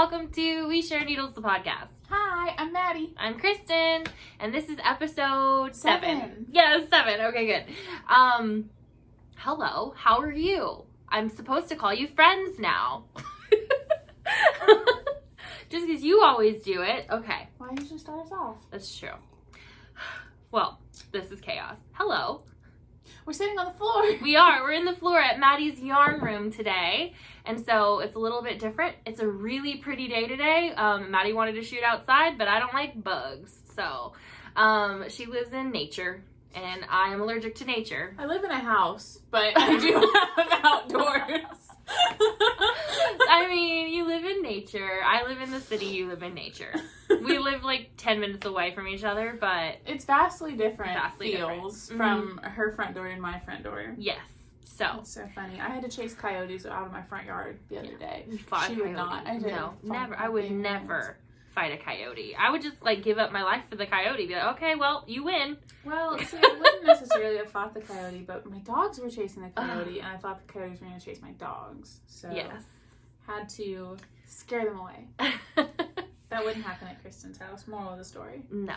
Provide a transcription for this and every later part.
Welcome to We Share Needles, the podcast. Hi, I'm Maddie. I'm Christen, and this is episode 7. 7. Yeah, 7. Okay, good. Hello, how are you? I'm supposed to call you friends now. Just because you always do it. Okay. Why don't you just start us off? That's true. Well, this is chaos. Hello. We're sitting on the floor. We are. We're in the floor at Maddie's yarn room today. And so it's a little bit different. It's a really pretty day today. Maddie wanted to shoot outside, but I don't like bugs. So she lives in nature, and I am allergic to nature. I live in a house, but I do have outdoors. I mean, you live in nature. I live in the city. You live in nature. We live like 10 minutes away from each other, but It's vastly different Vastly feels different. from her front door and my front door. yes. So It's so funny. I had to chase coyotes out of my front yard the other day. you fought She a would coyote. not. I did. No, Fought never. my I would big never hands. fight a coyote. I would just like give up my life for the coyote. Be like, okay, well, you win. Well, see, I wouldn't necessarily have fought the coyote, but my dogs were chasing the coyote, and I thought the coyotes were going to chase my dogs. So Yes. had to scare them away. That wouldn't happen at Kristen's house. Moral of the story. No.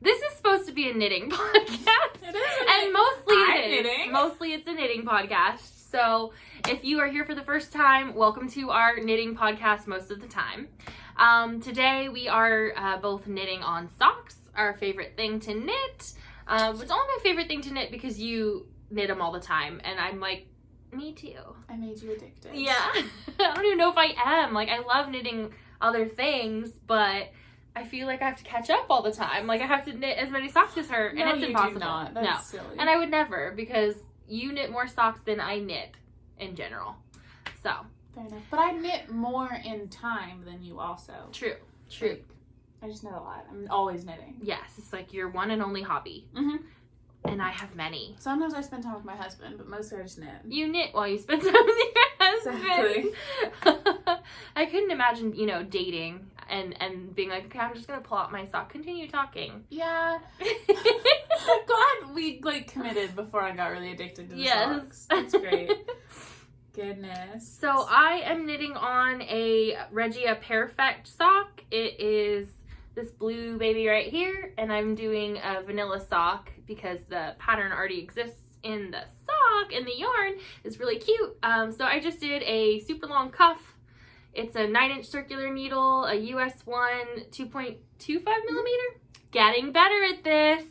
This is supposed to be a knitting podcast. It is. And mostly I'm it is. knitting. Mostly it's a knitting podcast. So if you are here for the first time, welcome to our knitting podcast most of the time. Today we are both knitting on socks, our favorite thing to knit. It's only my favorite thing to knit because you knit them all the time. And I'm like, me too. I made you addicted. Yeah. I don't even know if I am. Like, I love knitting other things, but I feel like I have to catch up all the time. Like, I have to knit as many socks as her, and No, it's you impossible. do not. That's silly. And I would never, because you knit more socks than I knit in general. So, Fair enough. But I knit more in time than you also. true. Like, I just knit a lot. I'm always knitting. Yes, it's like your one and only hobby. Mm-hmm. And I have many. Sometimes I spend time with my husband, but mostly I just knit. You knit while you spend time with your husband. Exactly. I couldn't imagine, dating and being like, okay, I'm just going to pull out my sock. Continue talking. Yeah. Glad we committed before I got really addicted to the socks. That's great. Goodness. So I am knitting on a Regia Pairfect sock. It is this blue baby right here, and I'm doing a vanilla sock because the pattern already exists in the sock, and the yarn is really cute. So I just did a super long cuff. It's a 9-inch circular needle, a US 1 2.25 millimeter. Getting better at this.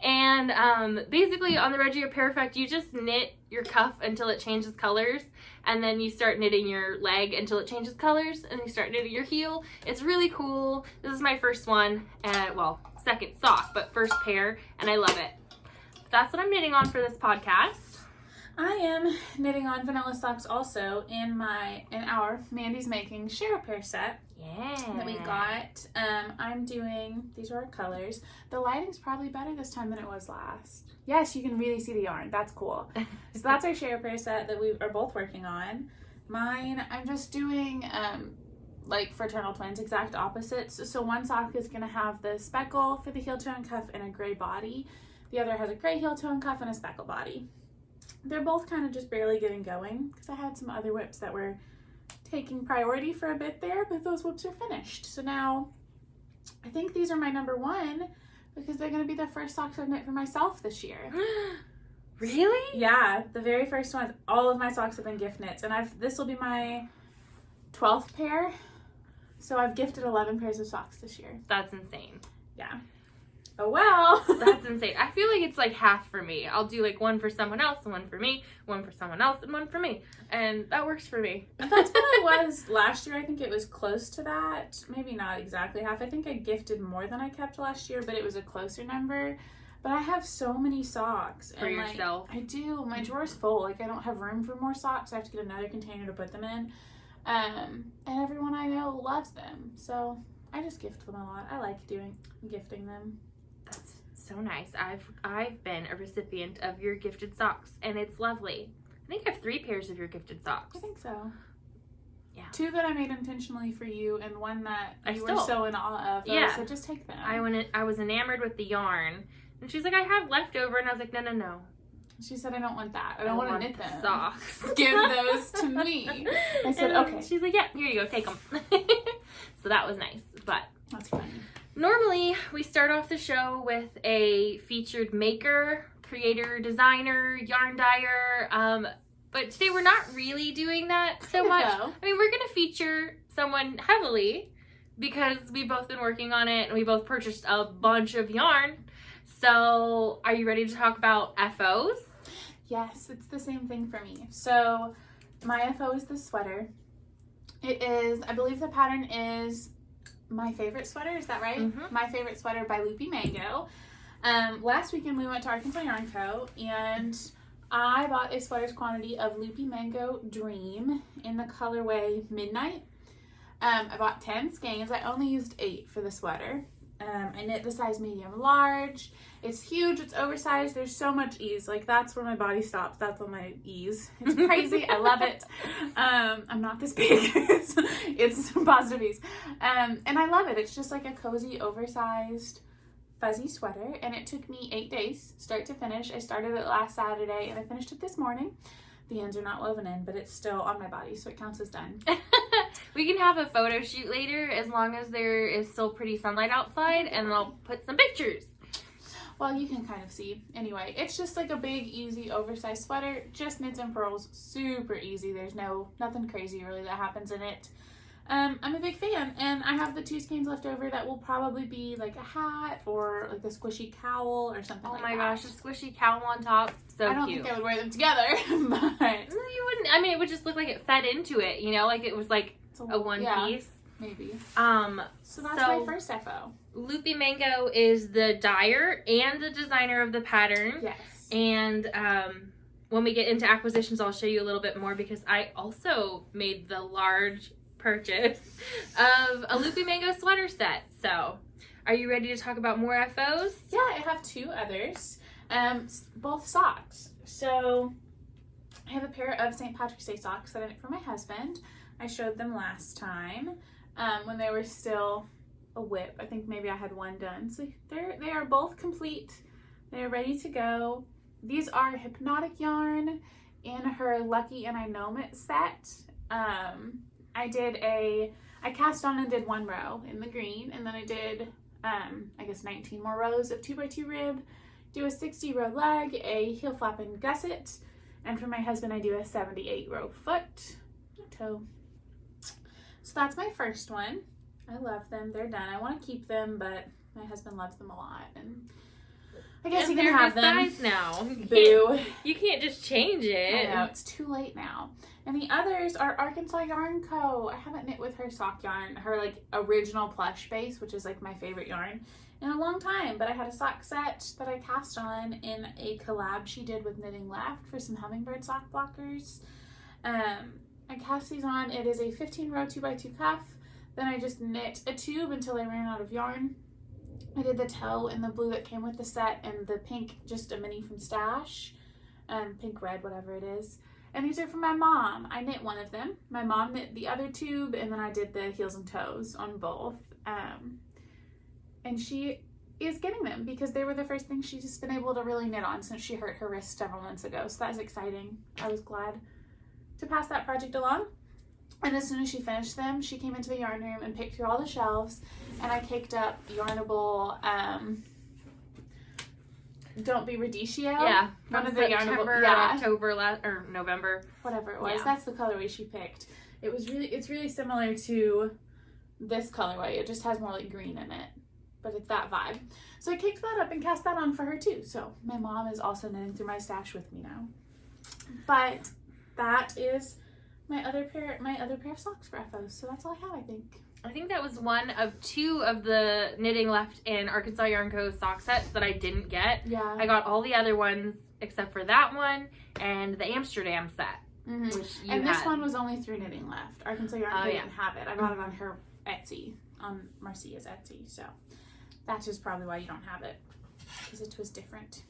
And basically on the Regia Pairfect, you just knit your cuff until it changes colors, and then you start knitting your leg until it changes colors, and you start knitting your heel. It's really cool. This is my first one, well, second sock, but first pair, and I love it. That's what I'm knitting on for this podcast. I am knitting on vanilla socks also in our Mandi's Making Share a Pair set Yeah. that we got. I'm doing, these are our colors. The lighting's probably better this time than it was last. Yes, you can really see the yarn. That's cool. So that's our Share a Pair set that we are both working on. Mine, I'm just doing like fraternal twins, exact opposites. So one sock is going to have the speckle for the heel toe and cuff and a gray body. The other has a gray heel toe and cuff and a speckle body. They're both kind of just barely getting going because I had some other whips that were taking priority for a bit there, but those whips are finished. So now I think these are my number 1 because they're going to be the first socks I've knit for myself this year. Really? Yeah, the very first ones. All of my socks have been gift knits, and this will be my 12th pair. So I've gifted 11 pairs of socks this year. That's insane. Yeah. Oh well. That's insane. I feel like it's like half for me. I'll do like one for someone else, and one for me, one for someone else, and one for me. And that works for me. That's what it was last year. I think it was close to that. Maybe not exactly half. I think I gifted more than I kept last year, but it was a closer number. But I have so many socks. For yourself? I do. My drawer's full. Like, I don't have room for more socks. I have to get another container to put them in. And everyone I know loves them. So I just gift them a lot. I like gifting them. That's so nice. I've been a recipient of your gifted socks, and it's lovely. I think I have 3 pairs of your gifted socks. I think so. Yeah. 2 that I made intentionally for you, and 1 that you were stole. so in awe of. Yeah. So just take them. I was enamored with the yarn, and she's like, I have leftover, and I was like, no. She said, I don't want that. I don't want to knit the them. socks. Give those to me. I said, And okay. She's like, yeah, here you go, take them. So that was nice. But That's funny. normally we start off the show with a featured maker, creator, designer, yarn dyer. But today we're not really doing that so much. I mean, we're going to feature someone heavily because we've both been working on it and we both purchased a bunch of yarn. So are you ready to talk about FOs? Yes, it's the same thing for me. So my FO is the sweater. It is, I believe the pattern is My Favorite Sweater. Is that right? Mm-hmm. My Favorite Sweater by Loopy Mango. Last weekend we went to Arkansas Yarn Co. and I bought a sweater's quantity of Loopy Mango Dream in the colorway Midnight. I bought 10 skeins. I only used 8 for the sweater. I knit the size medium large. It's huge. It's oversized. There's so much ease. Like, that's where my body stops. That's on my ease. It's crazy. I love it. I'm not this big. it's positive ease. And I love it. It's just like a cozy, oversized, fuzzy sweater. And it took me 8 days, start to finish. I started it last Saturday and I finished it this morning. The ends are not woven in, but it's still on my body, so it counts as done. We can have a photo shoot later as long as there is still pretty sunlight outside, and I'll put some pictures. Well, you can kind of see. Anyway, it's just like a big, easy, oversized sweater. Just knits and purls. Super easy. There's nothing crazy really that happens in it. I'm a big fan, and I have the 2 skeins left over that will probably be like a hat or like a squishy cowl or something like that. Oh my gosh, a squishy cowl on top. So cute. I don't think I would wear them together, but... No, you wouldn't. I mean, it would just look like it fed into it, you know? Like it was like a one piece. Maybe. So that's my first FO. Loopy Mango is the dyer and the designer of the pattern. Yes. And when we get into acquisitions, I'll show you a little bit more because I also made the large purchase of a Loopy Mango sweater set. So are you ready to talk about more FOs? Yeah, I have 2 others. Both socks. So I have a pair of St. Patrick's Day socks that I knit for my husband. I showed them last time when they were still a whip. I think maybe I had one done. So they are both complete. They're ready to go. These are Hypnotic yarn in her Lucky and I Gnome It set. I cast on and did 1 row in the green, and then I did I guess 19 more rows of 2x2 rib, do a 60 row leg, a heel flap and gusset, and for my husband I do a 78 row foot, toe. So that's my first one. I love them. They're done. I want to keep them, but my husband loves them a lot, and I guess he can have them. Size now. Boo. You can't just change it. I know, it's too late now. And the others are Arkansas Yarn Co. I haven't knit with her sock yarn, her like original plush base, which is like my favorite yarn, in a long time. But I had a sock set that I cast on in a collab she did with Knitting Left for some Hummingbird sock blockers. I cast these on. It is a 15 row 2x2 cuff. Then I just knit a tube until I ran out of yarn. I did the toe in the blue that came with the set and the pink, just a mini from Stash. Pink, red, whatever it is. And these are for my mom. I knit one of them. My mom knit the other tube, and then I did the heels and toes on both. And she is getting them because they were the first thing she's been able to really knit on since she hurt her wrist several months ago. So that was exciting. I was glad to pass that project along. And as soon as she finished them, she came into the yarn room and picked through all the shelves, and I caked up Yarnable, Don't Be Regia. Yeah, one of the September, Yarnable, October, or November. Whatever it was. Yeah. That's the colorway she picked. It's really similar to this colorway. It just has more like green in it, but it's that vibe. So I caked that up and cast that on for her too. So my mom is also knitting through my stash with me now. But that is my other pair of socks for FOs. So that's all I have, I think. I think that was one of 2 of the Knitting Left and Arkansas Yarn Co. sock sets that I didn't get. Yeah. I got all the other ones except for that one and the Amsterdam set. Mm-hmm. Which you and this had. one was only through Knitting Left. Arkansas Yarn Co. Yeah. didn't have it. I got it on her Etsy, on Marcia's Etsy. So that's just probably why you don't have it, because it was different.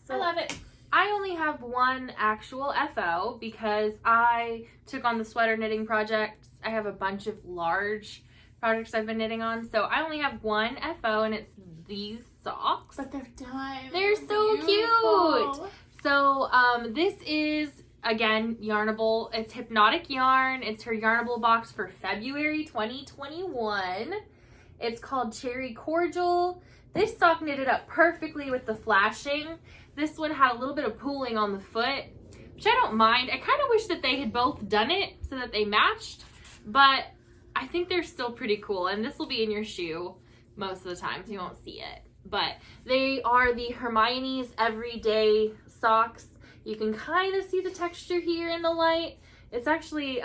So I love it. I only have one actual FO because I took on the sweater knitting projects. I have a bunch of large projects I've been knitting on. So I only have one FO, and it's these socks. But they're done. They're so beautiful. cute. So this is again, Yarnable. It's Hypnotic yarn. It's her Yarnable box for February 2021. It's called Cherry Cordial. This sock knitted up perfectly with the flashing. This one had a little bit of pooling on the foot, which I don't mind. I kind of wish that they had both done it so that they matched, but I think they're still pretty cool. And this will be in your shoe most of the time, so you won't see it. But they are the Hermione's Everyday Socks. You can kind of see the texture here in the light. It's actually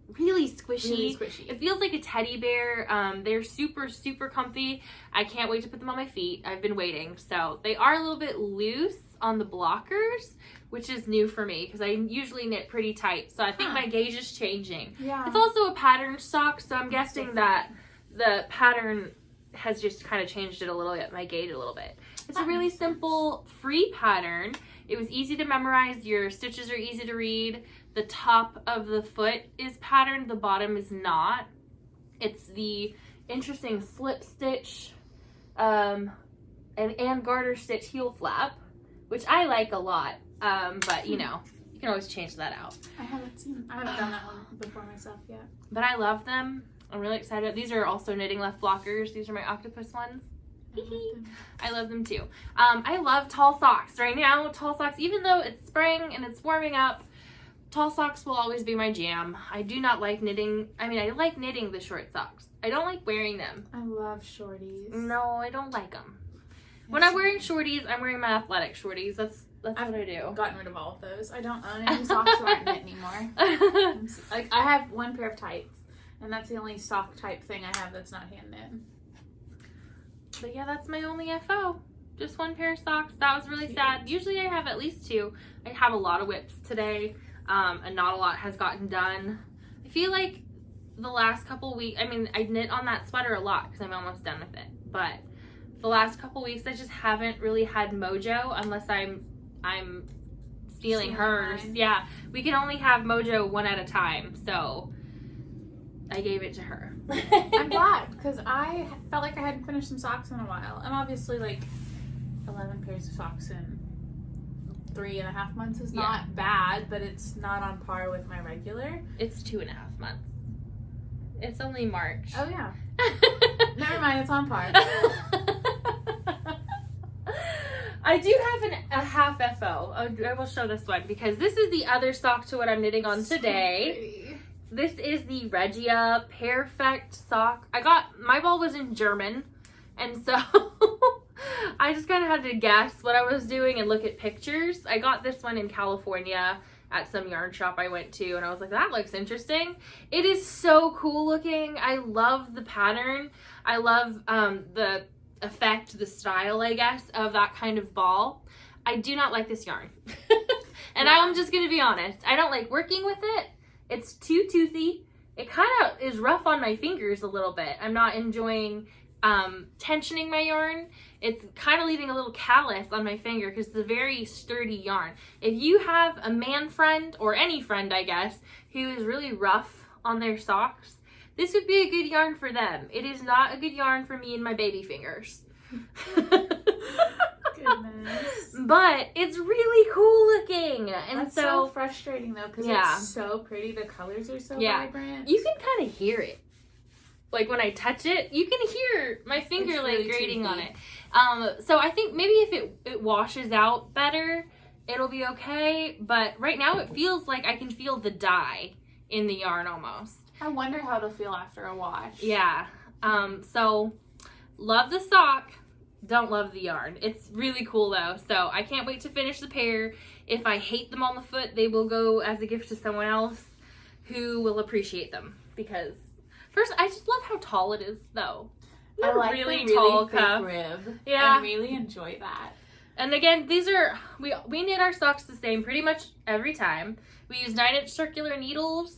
really squishy. Really squishy. It feels like a teddy bear. They're super, super comfy. I can't wait to put them on my feet. I've been waiting. So they are a little bit loose on the blockers, which is new for me because I usually knit pretty tight. So I think my gauge is changing. Yeah. It's also a patterned sock, so I'm guessing that the pattern has just kind of changed it a little bit, my gauge a little bit. It's a really simple, free pattern. It was easy to memorize. Your stitches are easy to read. The top of the foot is patterned, the bottom is not. It's the interesting slip stitch and garter stitch heel flap, which I like a lot. But you know, you can always change that out. I haven't done that one before myself yet. But I love them. I'm really excited. These are also knitting left blockers. These are my octopus ones. I love them too. I love tall socks. Right now, tall socks, even though it's spring and it's warming up, tall socks will always be my jam. I do not like knitting. I mean, I like knitting the short socks. I don't like wearing them. I love shorties. No, I don't like them. When I'm wearing shorties, I'm wearing my athletic shorties. That's what I do. I've gotten rid of all of those. I don't own any socks that aren't knit anymore. Like, I have one pair of tights, and that's the only sock type thing I have that's not hand knit. But yeah, that's my only FO. Just one pair of socks. That was really sad. Usually I have at least two. I have a lot of whips today, and not a lot has gotten done. I feel like the last couple weeks, I mean, I knit on that sweater a lot because I'm almost done with it. But the last couple weeks, I just haven't really had mojo unless I'm stealing hers. Mine. Yeah, we can only have mojo one at a time, so I gave it to her. I'm glad, because I felt like I hadn't finished some socks in a while. And obviously, like, 11 pairs of socks in 3.5 months is not bad, but it's not on par with my regular. It's 2.5 months. It's only March. Oh, yeah. Never mind, it's on par. I do have a half FO. I will show this one because this is the other sock to what I'm knitting on today. So this is the Regia Pairfect sock. My ball was in German, and so I just kind of had to guess what I was doing and look at pictures. I got this one in California at some yarn shop I went to, and I was like, that looks interesting. It is so cool looking. I love the pattern. I love the effect, the style, I guess, of that kind of ball. I do not like this yarn. And I'm just going to be honest. I don't like working with it. It's too toothy. It kind of is rough on my fingers a little bit. I'm not enjoying tensioning my yarn. It's kind of leaving a little callus on my finger because it's a very sturdy yarn. If you have a man friend, or any friend, I guess, who is really rough on their socks, this would be a good yarn for them. It is not a good yarn for me and my baby fingers. goodness. But it's really cool looking. And That's so frustrating though, because it's so pretty. The colors are so vibrant. You can kind of hear it. Like when I touch it, you can hear my finger like grating on it. So I think maybe if it washes out better, it'll be okay. But right now it feels like I can feel the dye in the yarn almost. I wonder how it'll feel after a wash. Yeah. So love the sock. Don't love the yarn. It's really cool though. So I can't wait to finish the pair. If I hate them on the foot, they will go as a gift to someone else who will appreciate them. Because first, I just love how tall it is though. I like really the tall thick cuff. rib. Yeah. I really enjoy that. And again, these are, we knit our socks the same pretty much every time. We use 9-inch circular needles,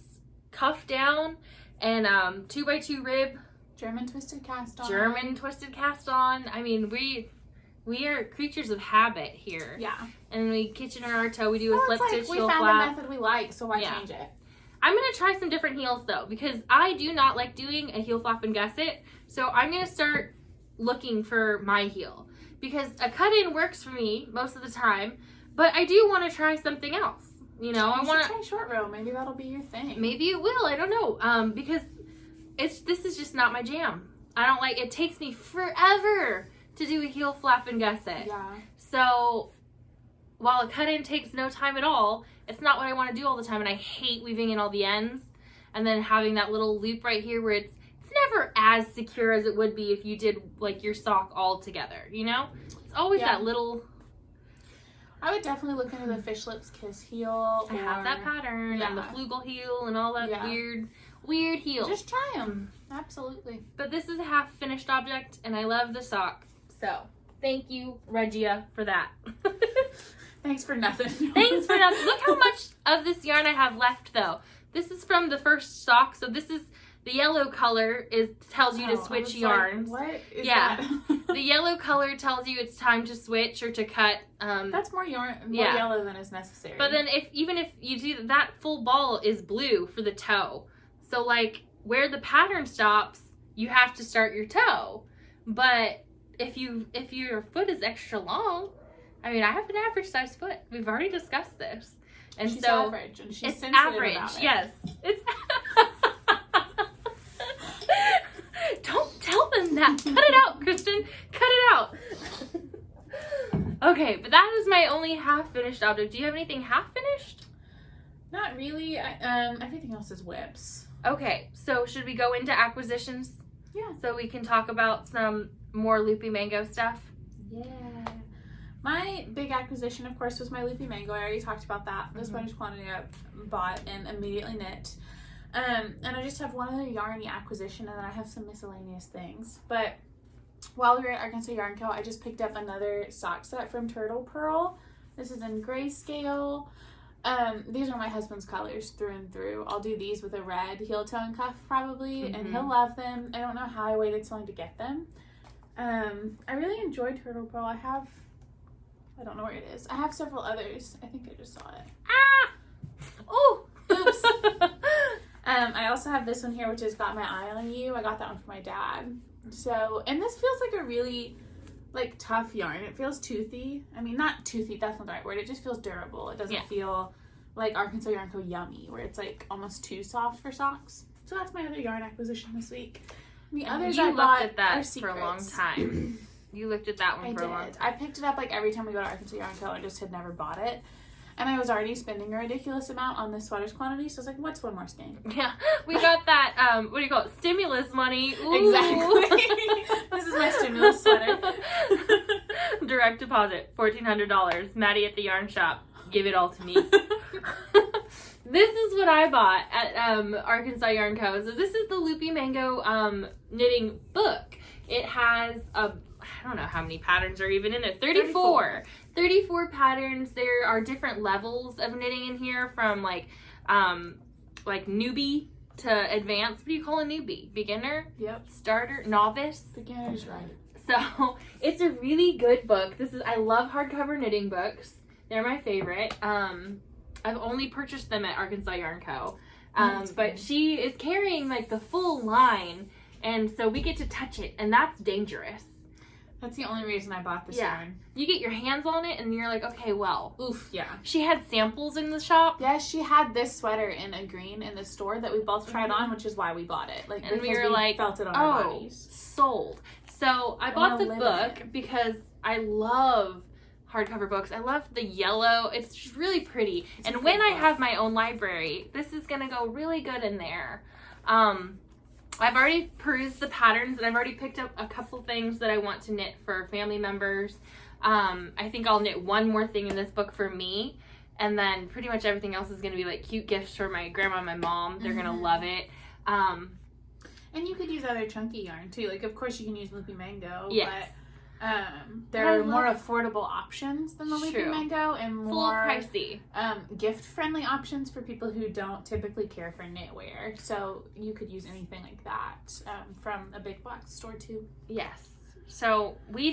cuff down, and 2x2 rib. German twisted cast on. German twisted cast on. I mean, we are creatures of habit here. Yeah. And we kitchen our toe. We do a slip stitch we heel found flap. a method we like, so why change it? I'm going to try some different heels though, because I do not like doing a heel flap and gusset. So I'm going to start looking for my heel, because a cut-in works for me most of the time, but I do want to try something else. You know, I want to try short row. Maybe that'll be your thing. Maybe it will. I don't know. Because this is just not my jam. I don't like. It takes me forever to do a heel flap and gusset. Yeah. So while a cut in takes no time at all, it's not what I want to do all the time, and I hate weaving in all the ends and then having that little loop right here where it's never as secure as it would be if you did like your sock all together, you know? It's always that little... I would definitely look into the Fish Lips Kiss heel. I have that pattern and the flugel heel and all that weird heel. Just try them. Absolutely. But this is a half finished object and I love the sock. So thank you, Regia, for that. Thanks for nothing. Thanks for nothing. Look how much of this yarn I have left though. This is from the first sock. So this is the yellow color tells you to switch yarns. Like, what is that? The yellow color tells you it's time to switch or to cut. That's more yellow than is necessary. But then even if you do that, full ball is blue for the toe. So like where the pattern stops, you have to start your toe. But if your foot is extra long, I mean, I have an average size foot. We've already discussed this. And she's so average, and she's it's sensitive average. about it. Yes. It's Don't tell them that. Cut it out, Christen. Cut it out. Okay, but that is my only half finished object. Do you have anything half finished? Not really. Everything else is whips. Okay, so should we go into acquisitions? Yeah. So we can talk about some more Loopy Mango stuff? Yeah. My big acquisition, of course, was my Loopy Mango. I already talked about that. This one is quantity I bought and immediately knit. And I just have one other yarny acquisition, and then I have some miscellaneous things. But while we were at Arkansas Yarn Co., I just picked up another sock set from Turtle Pearl. This is in grayscale. These are my husband's colors through and through. I'll do these with a red heel toe and cuff probably, and he'll love them. I don't know how I waited so long to get them. I really enjoyed Turtle Pearl. I don't know where it is. I have several others. I think I just saw it. Ah! Oh! Oops. I also have this one here, which has got my eye on you. I got that one for my dad. So, and this feels like a really, like, tough yarn. It feels toothy. I mean, not toothy, that's not the right word. It just feels durable. It doesn't feel like Arkansas Yarn Co. yummy, where it's, like, almost too soft for socks. So that's my other yarn acquisition this week. And the others I bought at that are for a secrets. long time. You looked at that one for a long time. I picked it up, like, every time we go to Arkansas Yarn Co. I just had never bought it. And I was already spending a ridiculous amount on this sweater's quantity, so I was like, what's one more skein? Yeah, we got that, what do you call it, stimulus money. Ooh. Exactly. This is my stimulus sweater. Direct deposit, $1,400. Maddie at the yarn shop, give it all to me. This is what I bought at Arkansas Yarn Co. So this is the Loopy Mango knitting book. It has I don't know how many patterns are even in it. 34 patterns. There are different levels of knitting in here, from like newbie to advanced. What do you call a newbie? Beginner? Yep. Starter? Novice? Beginner's right. So it's a really good book. I love hardcover knitting books. They're my favorite. I've only purchased them at Arkansas Yarn Co. But she is carrying like the full line, and so we get to touch it, and that's dangerous. That's the only reason I bought this yarn. You get your hands on it and you're like, okay, well. Oof, yeah. She had samples in the shop. Yeah, she had this sweater in a green in the store that we both tried on, which is why we bought it. Like, and we were like, felt it on our bodies. Sold. So I bought the book because I love hardcover books. I love the yellow. It's just really pretty. And when I have my own library, this is going to go really good in there. I've already perused the patterns, and I've already picked up a couple things that I want to knit for family members. I think I'll knit one more thing in this book for me, and then pretty much everything else is going to be like cute gifts for my grandma and my mom. They're going to love it. And you could use other chunky yarn too. Like, of course you can use Loopy Mango, yes. but there are more affordable options than the Loopy Mango, and more pricey, gift-friendly options for people who don't typically care for knitwear. So you could use anything like that from a big box store too. Yes. So we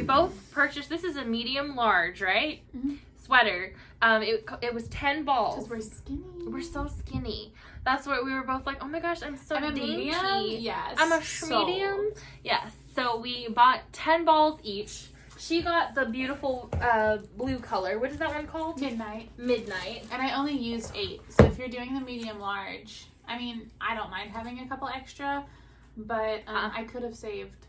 both purchased, this is a medium large, right? Mm-hmm. Sweater. It was 10 balls. Because we're skinny. We're so skinny. That's what we were both like, oh my gosh, I'm so dainty. Medium? Yes. I'm a medium. Yes. So we bought 10 balls each. She got the beautiful blue color. What is that one called? Midnight. Midnight. And I only used 8. So if you're doing the medium large, I mean, I don't mind having a couple extra, but I could have saved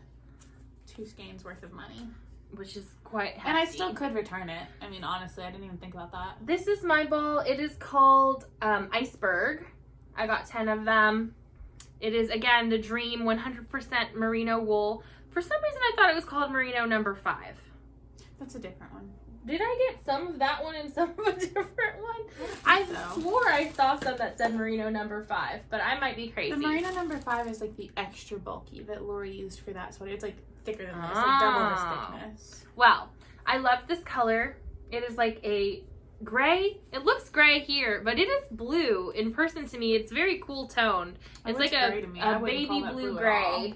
2 skeins worth of money. Which is quite hefty. And I still could return it. I mean, honestly, I didn't even think about that. This is my ball. It is called Iceberg. I got 10 of them. It is, again, the Dream 100% merino wool. For some reason, I thought it was called Merino number 5. That's a different one. Did I get some of that one and some of a different one? I swore I saw some that said Merino number 5, but I might be crazy. The Merino number 5 is like the extra bulky that Lori used for that sweater. It's like thicker than this, like double this thickness. Well, I love this color. It is like a gray. It looks gray here, but it is blue. In person to me, it's very cool toned. It's like a baby blue gray.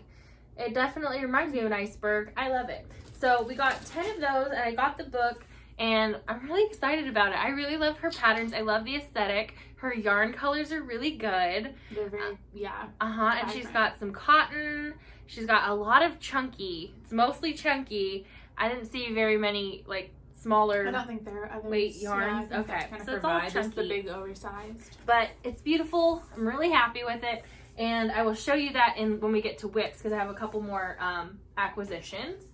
It definitely reminds me of an iceberg. I love it. So we got 10 of those, and I got the book, and I'm really excited about it. I really love her patterns. I love the aesthetic. Her yarn colors are really good. They're very, yeah. And she's got some cotton. She's got a lot of chunky. It's mostly chunky. I didn't see very many, like, smaller I don't think there are others. weight yarns. Yeah, okay. Kind of So it's all chunky. Just the big oversized. But it's beautiful. I'm really happy with it. And I will show you that when we get to whips, because I have a couple more acquisitions.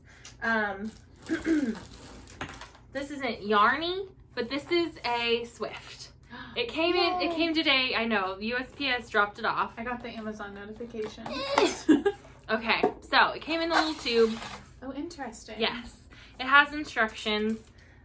This isn't Yarny, but this is a Swift. It came in. It came today. I know USPS dropped it off. I got the Amazon notification. Okay, so it came in a little tube. Oh, interesting. Yes, it has instructions.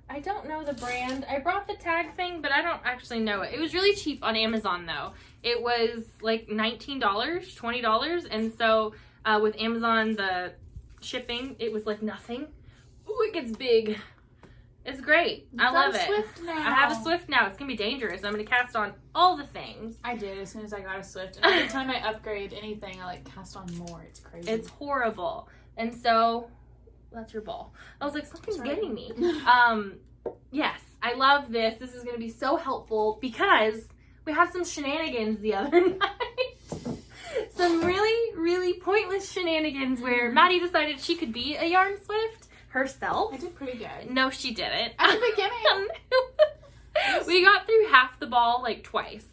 I don't know the brand. I brought the tag thing, but I don't actually know it. It was really cheap on Amazon though. It was like $19, $20, and so with Amazon the shipping, it was like nothing. Ooh, it gets big. It's great. I love it. Swift now. I have a Swift now. It's gonna be dangerous. I'm gonna cast on all the things. I did as soon as I got a Swift. And every time I upgrade anything, I like cast on more. It's crazy. It's horrible. And so that's your ball. I was like, something's getting me. Yes, I love this. This is gonna be so helpful because we had some shenanigans the other night. Some really, really pointless shenanigans where Maddie decided she could be a yarn Swift herself. I did pretty good. No, she didn't. At the beginning. We got through half the ball like twice.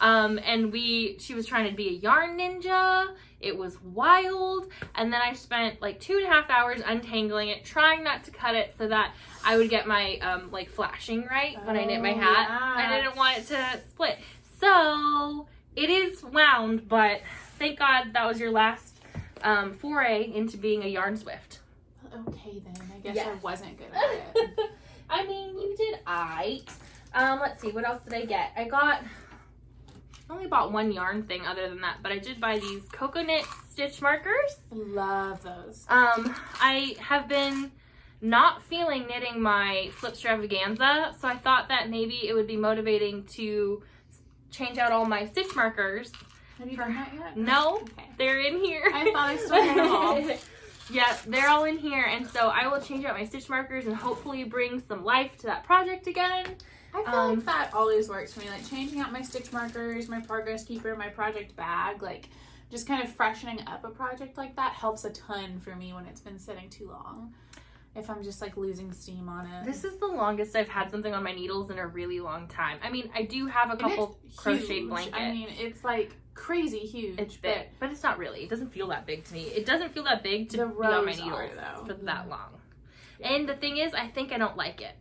And she was trying to be a yarn ninja. It was wild. And then I spent like 2.5 hours untangling it, trying not to cut it so that I would get my like flashing right when I knit my hat. Yeah. I didn't want it to split. So it is wound, but thank God that was your last foray into being a yarn Swift. Okay then, I guess Yes. I wasn't good at it. I mean, you did aight. Let's see, what else did I get? I only bought one yarn thing other than that, but I did buy these coconut stitch markers. Love those. I have been not feeling knitting my slip extravaganza, so I thought that maybe it would be motivating to change out all my stitch markers. Have you done that yet? No, Okay. they're in here. I thought I still had them all. Yeah, they're all in here, and so I will change out my stitch markers and hopefully bring some life to that project again. I feel like that always works for me, like changing out my stitch markers, my progress keeper, my project bag, like just kind of freshening up a project like that helps a ton for me when it's been sitting too long. If I'm just like losing steam on it. This is the longest I've had something on my needles in a really long time. I mean, I do have a couple crocheted blankets. I mean, it's like crazy huge. It's big, but it's not really. It doesn't feel that big to me. It doesn't feel that big to be on my needles for that long. And the thing is, I think I don't like it.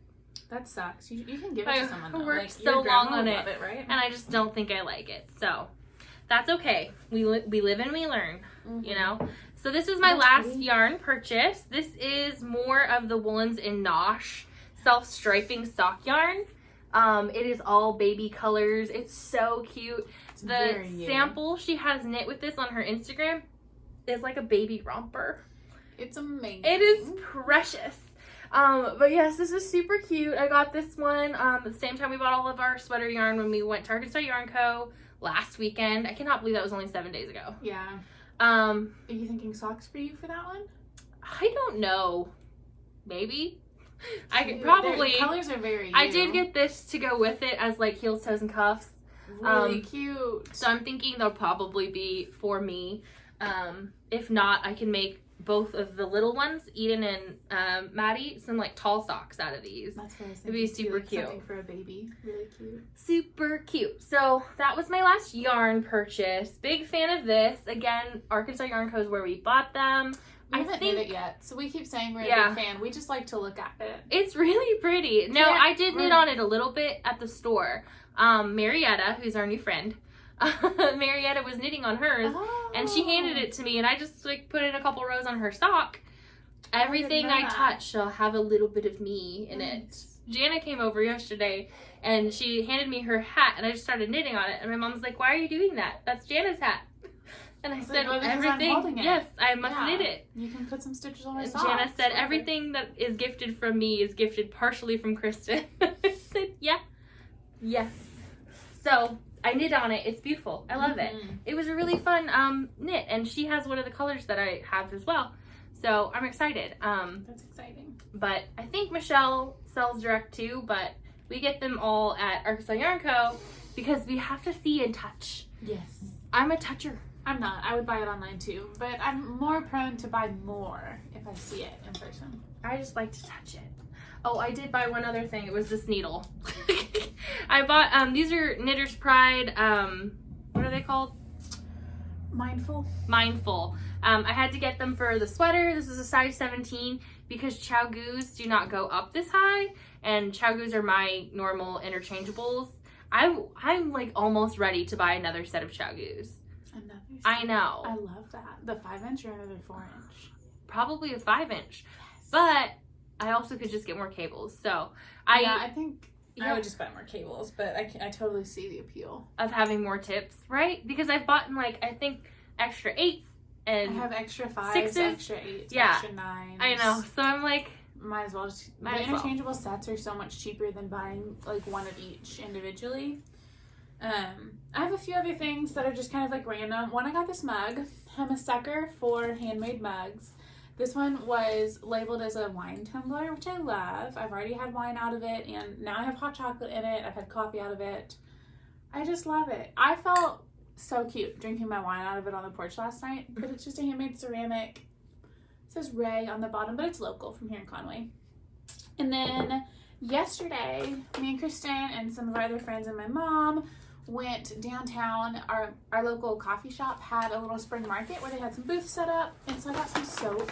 That sucks. You can give it to someone though. I worked like, so long on it, right? and I just don't think I like it. So that's okay. We live and we learn, you know? So this is my last yarn purchase. This is more of the Woolens in Nosh self-striping sock yarn. It is all baby colors. It's so cute. The sample she has knit with this on her Instagram is like a baby romper. It's amazing. It is precious. But yes, this is super cute. I got this one at the same time we bought all of our sweater yarn when we went to Arkansas Yarn Co. last weekend. I cannot believe that was only 7 days ago. Yeah. Are you thinking socks for you for that one? I don't know. Maybe. I could probably. The colors are very. I did get this to go with it as like heels, toes, and cuffs. Really cute. So I'm thinking they'll probably be for me. If not, I can make both of the little ones, Eden and Maddie, some like tall socks out of these. That's what I was It'd thinking. be super Like cute. Something for a baby. Really cute. Super cute. So that was my last yarn purchase. Big fan of this. Again, Arkansas Yarn Co. is where we bought them. We haven't knit it yet, so we keep saying we're Yeah. a big fan. We just like to look at it. It's really pretty. No, Yeah, I did knit on it a little bit at the store. Marietta, who's our new friend, Marietta was knitting on hers, and she handed it to me, and I just like put in a couple rows on her sock. Everything I touch shall have a little bit of me in it. Jana came over yesterday, and she handed me her hat, and I just started knitting on it, and my mom's like, "Why are you doing that? That's Jana's hat." And I said, well, because I'm everything, holding it. yes, I must knit it. You can put some stitches on my And socks. Jana said, everything that is gifted from me is gifted partially from Christen. I said, yeah. Yes. So, I knit on it. It's beautiful. I love it. It was a really fun knit, and she has one of the colors that I have as well. So, I'm excited. That's exciting. But I think Michelle sells direct too, but we get them all at Arkansas Yarn Co. because we have to see and touch. Yes. I'm a toucher. I'm not. I would buy it online too, but I'm more prone to buy more if I see it in person. I just like to touch it. Oh, I did buy one other thing. It was this needle. I bought, these are Knitter's Pride, what are they called? Mindful. I had to get them for the sweater. This is a size 17 because Chow Goos do not go up this high, and Chow Goos are my normal interchangeables. I'm like almost ready to buy another set of Chow Goos. Another set. I know. I love that. The 5-inch or another 4-inch? Probably a 5-inch. Yes. But I also could just get more cables. So I think Yeah. I would just buy more cables, but I totally see the appeal. of having more tips, right? Because I've bought like, I think extra 8s and I have extra 5s, 6s. extra 8s, Yeah. extra 9s. I know. So I'm like, Might as well. Just, Might the as well. interchangeable sets are so much cheaper than buying like one of each individually. I have a few other things that are just kind of like random. One, I got this mug. I'm a sucker for handmade mugs. This one was labeled as a wine tumbler, which I love. I've already had wine out of it, and now I have hot chocolate in it. I've had coffee out of it. I just love it. I felt so cute drinking my wine out of it on the porch last night, but it's just a handmade ceramic. It says Ray on the bottom, but it's local from here in Conway. And then yesterday, me and Christen and some of our other friends and my mom went downtown. Our local coffee shop had a little spring market where they had some booths set up, and so I got some soap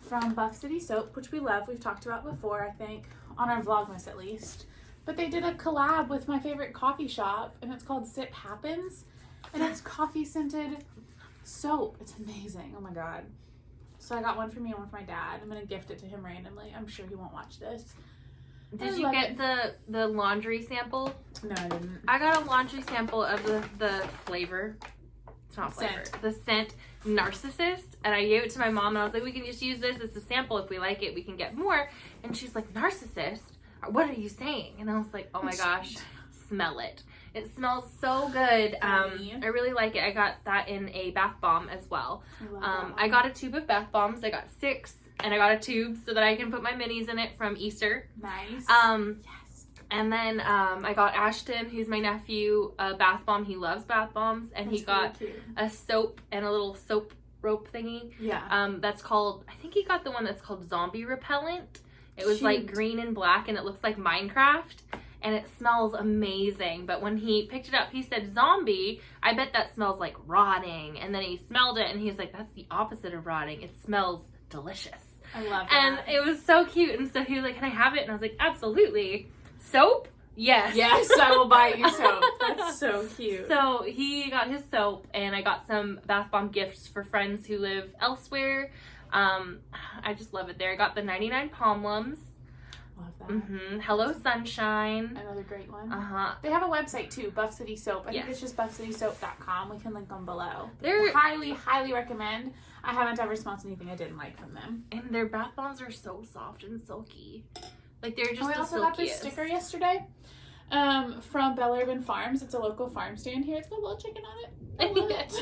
from Buff City Soap, which we love. We've talked about before, I think, on our Vlogmas at least. But they did a collab with my favorite coffee shop, and it's called Sip Happens, and it's coffee scented soap. It's amazing. Oh my god. So I got one for me and one for my dad. I'm gonna gift it to him randomly. I'm sure he won't watch this. did I you love get it. the laundry sample? No, I didn't. I got a laundry sample of the flavor. It's not flavor. Scent. The scent Narcissist. And I gave it to my mom, and I was like, we can just use this as a sample. If we like it, we can get more. And she's like, Narcissist? What are you saying? And I was like, oh my gosh, smell it. It smells so good. I really like it. I got that in a bath bomb as well. I love that I one. got a tube of bath bombs. I got 6, and I got a tube so that I can put my minis in it from Easter. Nice. Yes. And then I got Ashton, who's my nephew, a bath bomb. He loves bath bombs, and he That's got really cute. a soap and a little soap rope thingy. Yeah. That's called, I think he got the one that's called Zombie Repellent. It was like Cute. green and black, and it looks like Minecraft, and it smells amazing. But when he picked it up, he said, zombie, I bet that smells like rotting. And then he smelled it, and he's like, that's the opposite of rotting. It smells delicious. I love And that. it was so cute. And so he was like, can I have it? And I was like, absolutely. Soap? Yes. Yes, I will buy you soap. That's so cute. So he got his soap, and I got some bath bomb gifts for friends who live elsewhere. I just love it there. I got the 99 Pomlums. Love that. Hello Sunshine. Another great one. Uh-huh. They have a website too, Buff City Soap. I Yes. think it's just buffcitysoap.com. We can link them below. They're Highly, highly recommend. I haven't ever smelled anything I didn't like from them. and their bath bombs are so soft and silky. Like they're just I the also got this silkiest. sticker yesterday from Bel Urban Farms. It's a local farm stand here. It's got a little chicken on it. I love it.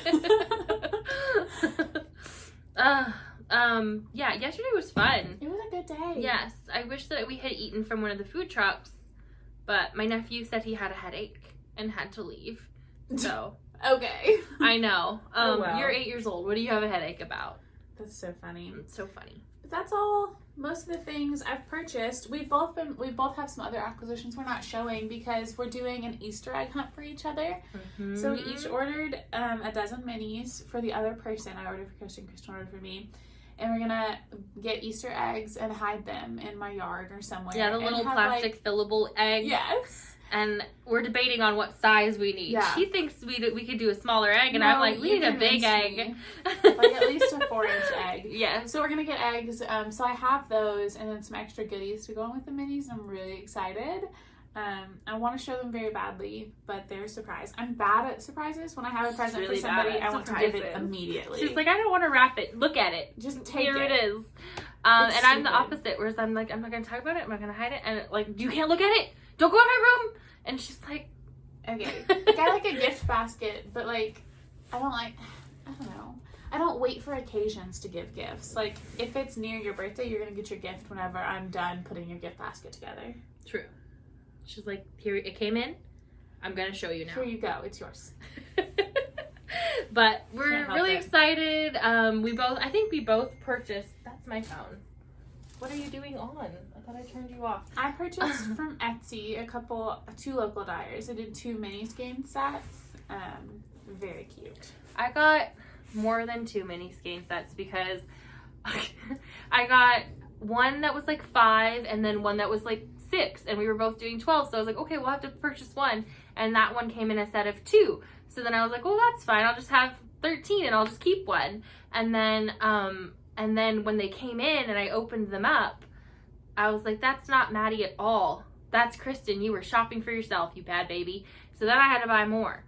Yeah, yesterday was fun. It was a good day. Yes, I wish that we had eaten from one of the food trucks, but my nephew said he had a headache and had to leave. So, Okay. I know. Oh, well. You're 8 years old. What do you have a headache about? That's so funny. It's so funny. But that's all. Most of the things I've purchased. We both have some other acquisitions we're not showing because we're doing an Easter egg hunt for each other. Mm-hmm. So we each ordered a dozen minis for the other person. I ordered for Christen ordered for me. And we're gonna get Easter eggs and hide them in my yard or somewhere. Yeah, the little plastic fillable eggs. Yes. And we're debating on what size we need. Yeah. She thinks we could do a smaller egg, and I'm like, we need a big egg. Like at least a 4-inch egg. Yeah. So we're gonna get eggs. So I have those, and then some extra goodies to go in with the minis. I'm really excited. I want to show them very badly, but they're a surprise. I'm bad at surprises. When I have a present really for somebody, bad at I want to give it immediately. She's like, I don't want to wrap it. Look at it. Just take Here it. it is. And It's I'm the stupid. opposite, whereas I'm like, I'm not going to talk about it. I'm not going to hide it. And like, you can't look at it. Don't go in my room. And she's like, Okay. Like, I like a gift basket, but like, I don't know. I don't wait for occasions to give gifts. Like, if it's near your birthday, you're going to get your gift whenever I'm done putting your gift basket together. True. She's like, here, it came in. I'm going to show you now. Here you go. It's yours. But we're Can't help really it. excited. I think we both purchased, that's my phone. What are you doing on? I thought I turned you off. I purchased from Etsy two local dyers. I did 2 mini skein sets. Very cute. I got more than 2 mini skein sets because I got one that was like 5 and then one that was like 6, and we were both doing 12. So I was like, okay, we'll have to purchase one, and that one came in a set of 2. So then I was like, well, that's fine. I'll just have 13 and I'll just keep one. And then when they came in and I opened them up, I was like, that's not Maddie at all. That's Christen. You were shopping for yourself, you bad baby. So then I had to buy more.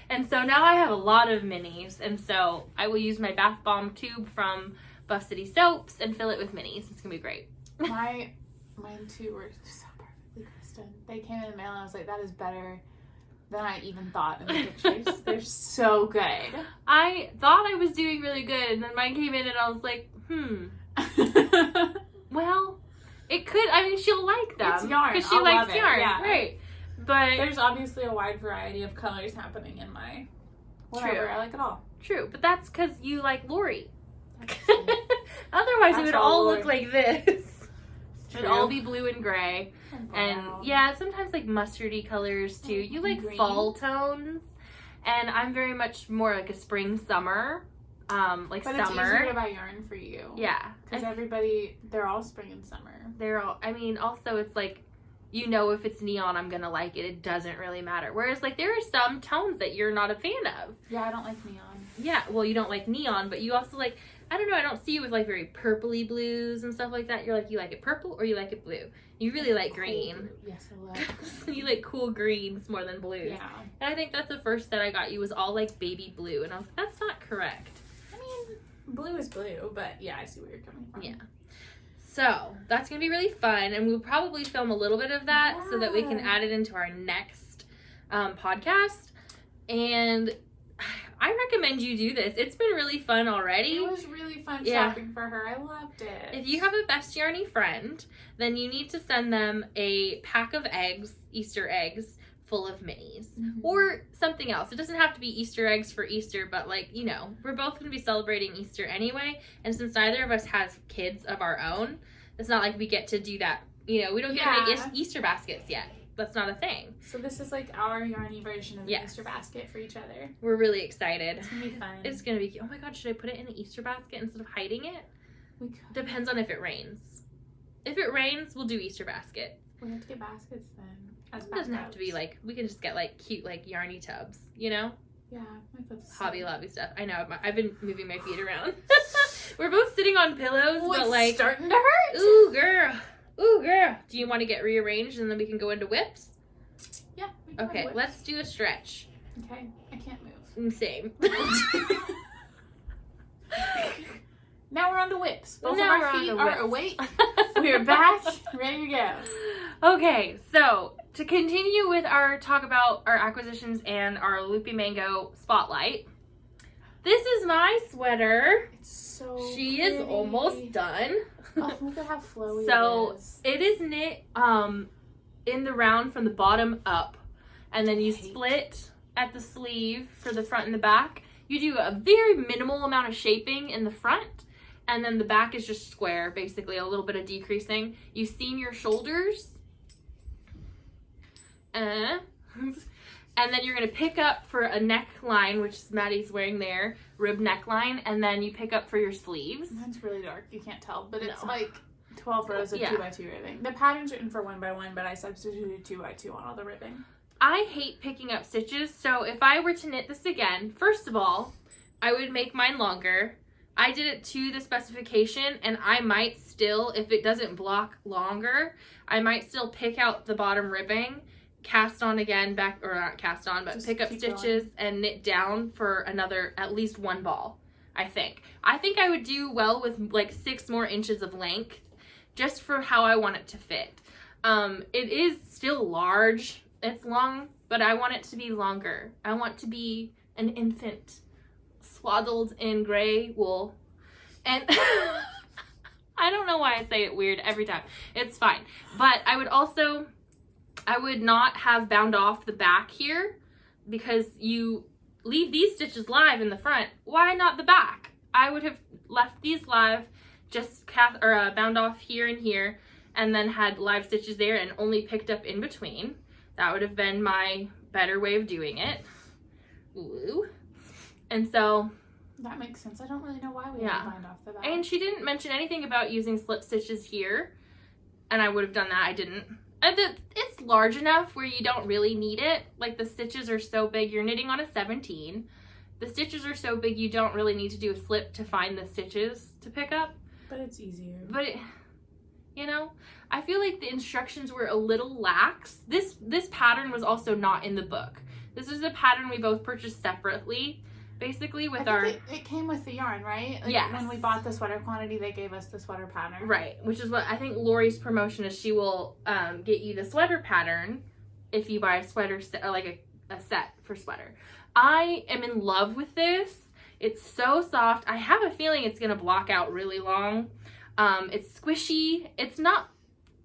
And so now I have a lot of minis. And so I will use my bath bomb tube from Buff City Soaps and fill it with minis. It's going to be great. Mine too were so perfectly Christen. They came in the mail and I was like, that is better than I even thought in the pictures. They're so good. I thought I was doing really good, and then mine came in and I was like, well, it could, I mean, she'll like them. It's yarn. Because she I'll likes love it, yarn, yeah. right. But There's obviously a wide variety of colors happening in my whatever. True. I like it all. True, but that's because you like Lori. Otherwise, it would all all Lori. look like this. It would True. all be blue and gray. And brown. yeah, sometimes like mustardy colors too. You like Green. fall tones. And I'm very much more like a spring, summer. Like But summer. it's easier to buy yarn for you. Yeah. Because they're all spring and summer. They're all, I mean, also it's like, you know, if it's neon, I'm gonna like it. It doesn't really matter. Whereas like there are some tones that you're not a fan of. Yeah, I don't like neon. Yeah, well, you don't like neon, but you also like, I don't know, I don't see you with like very purpley blues and stuff like that. You're like, you like it purple or you like it blue? You really like green. Cool. Yes, I love. You like cool greens more than blues. Yeah. And I think that's the first that I got you was all like baby blue. And I was like, that's not correct. I mean, blue is blue, but yeah, I see where you're coming from. Yeah. So that's going to be really fun. And we'll probably film a little bit of that so that we can Yeah. add it into our next podcast. And I recommend you do this. It's been really fun already. It was really fun Yeah. shopping for her. I loved it. If you have a best yarny friend, then you need to send them a pack of eggs, Easter eggs, full of minis. Mhm. Or something else. It doesn't have to be Easter eggs for Easter, but like, you know, we're both going to be celebrating Easter anyway. And since neither of us has kids of our own, it's not like we get to do that. You know, we don't get to make Yeah. Easter baskets yet. That's not a thing. So this is like our yarny version of the Yes. Easter basket for each other. We're really excited. It's gonna be fun. It's going to be cute. Oh my god, should I put it in an Easter basket instead of hiding it? We could. Depends on if it rains. If it rains, we'll do Easter basket. We have to get baskets then. As It doesn't have to be backups. like, we can just get like cute like yarny tubs, you know? Yeah, I thought the Hobby same. Lobby stuff. I know, I've been moving my feet around. We're both sitting on pillows, Oh, but it's like, starting to hurt. ooh girl, ooh girl. Do you want to get rearranged and then we can go into whips? Yeah. we can Okay, have let's do a stretch. whips. Okay, I can't move. Same. Now we're on to whips. Both Now of we're our on feet to are whips. awake. We're back, ready to go. Okay, so to continue with our talk about our acquisitions and our Loopy Mango spotlight, this is my sweater. It's so She is pretty. almost done. Oh, look at how flowy So it is. it is knit in the round from the bottom up, and then you Hate. split at the sleeve for the front and the back. You do a very minimal amount of shaping in the front, and then the back is just square, basically a little bit of decreasing. You seam your shoulders. And then you're going to pick up for a neckline, which is Maddie's wearing there, rib neckline, and then you pick up for your sleeves. Mine's really dark. You can't tell, but it's like 12 rows of 2x2 ribbing. The pattern's written for 1x1, but I substituted 2x2 on all the ribbing. I hate picking up stitches, so if I were to knit this again, first of all, I would make mine longer. I did it to the specification, and I might still, if it doesn't block longer, I might still pick out the bottom ribbing, cast on again, back, or not cast on, but just pick up stitches and knit down for another, at least one ball, I think. I think I would do well with like 6 more inches of length, just for how I want it to fit. It is still large, it's long, but I want it to be longer. I want to be an infant swaddled in gray wool. And I don't know why I say it weird every time. It's fine. But I would not have bound off the back here, because you leave these stitches live in the front. Why not the back? I would have left these live, just bound off here and here, and then had live stitches there and only picked up in between. That would have been my better way of doing it. Ooh. And so that makes sense. I don't really know why we didn't bind off the back. And she didn't mention anything about using slip stitches here, and I would have done that. I didn't. It's large enough where you don't really need it. Like, the stitches are so big. You're knitting on a 17. The stitches are so big you don't really need to do a slip to find the stitches to pick up. But it's easier. But you know, I feel like the instructions were a little lax. This pattern was also not in the book. This is a pattern we both purchased separately, basically with it came with the yarn, right? Like, yes. When we bought the sweater quantity, they gave us the sweater pattern. Right, which is what I think Lori's promotion is. She will get you the sweater pattern if you buy a sweater set, or like a set for sweater. I am in love with this. It's so soft. I have a feeling it's going to block out really long. It's squishy. It's not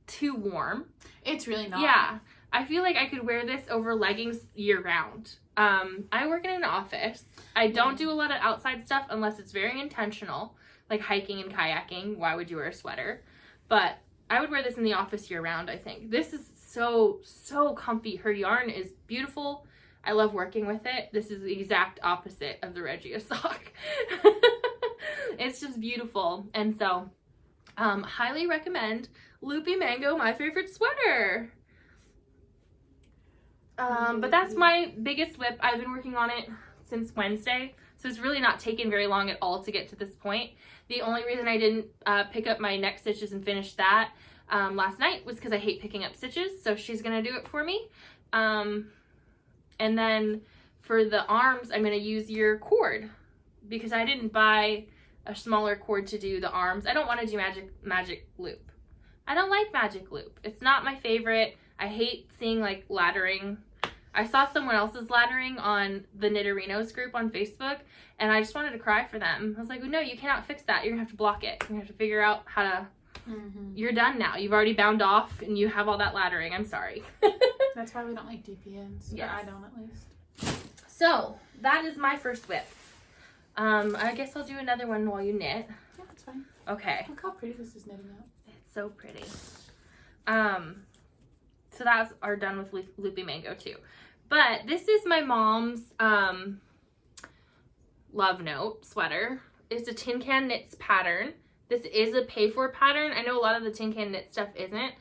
too warm. It's really not. Yeah. I feel like I could wear this over leggings year round. I work in an office. I don't do a lot of outside stuff unless it's very intentional, like hiking and kayaking. Why would you wear a sweater? But I would wear this in the office year round, I think. This is so, so comfy. Her yarn is beautiful. I love working with it. This is the exact opposite of the Regia sock. It's just beautiful. And so, highly recommend Loopy Mango, my favorite sweater. But that's my biggest whip. I've been working on it since Wednesday, so it's really not taken very long at all to get to this point. The only reason I didn't pick up my neck stitches and finish that last night was because I hate picking up stitches, so she's gonna do it for me. And then for the arms, I'm gonna use your cord, because I didn't buy a smaller cord to do the arms. I don't want to do magic loop. I don't like magic loop. It's not my favorite. I hate seeing like laddering. I saw someone else's laddering on the Knitterinos group on Facebook, and I just wanted to cry for them. I was like, no, you cannot fix that. You're gonna have to block it. You're gonna have to figure out how to. You're done now. You've already bound off, and you have all that laddering. I'm sorry. That's why we don't like DPNs. Yes. Or I don't, at least. So that is my first whip. I guess I'll do another one while you knit. Yeah, that's fine. Okay. Look how pretty this is knitting out. It's so pretty. So that's are done with Loopy Mango too. But this is my mom's LoveNote sweater. It's a TinCanKnits pattern. This is a pay-for pattern. I know a lot of the TinCanKnit stuff isn't.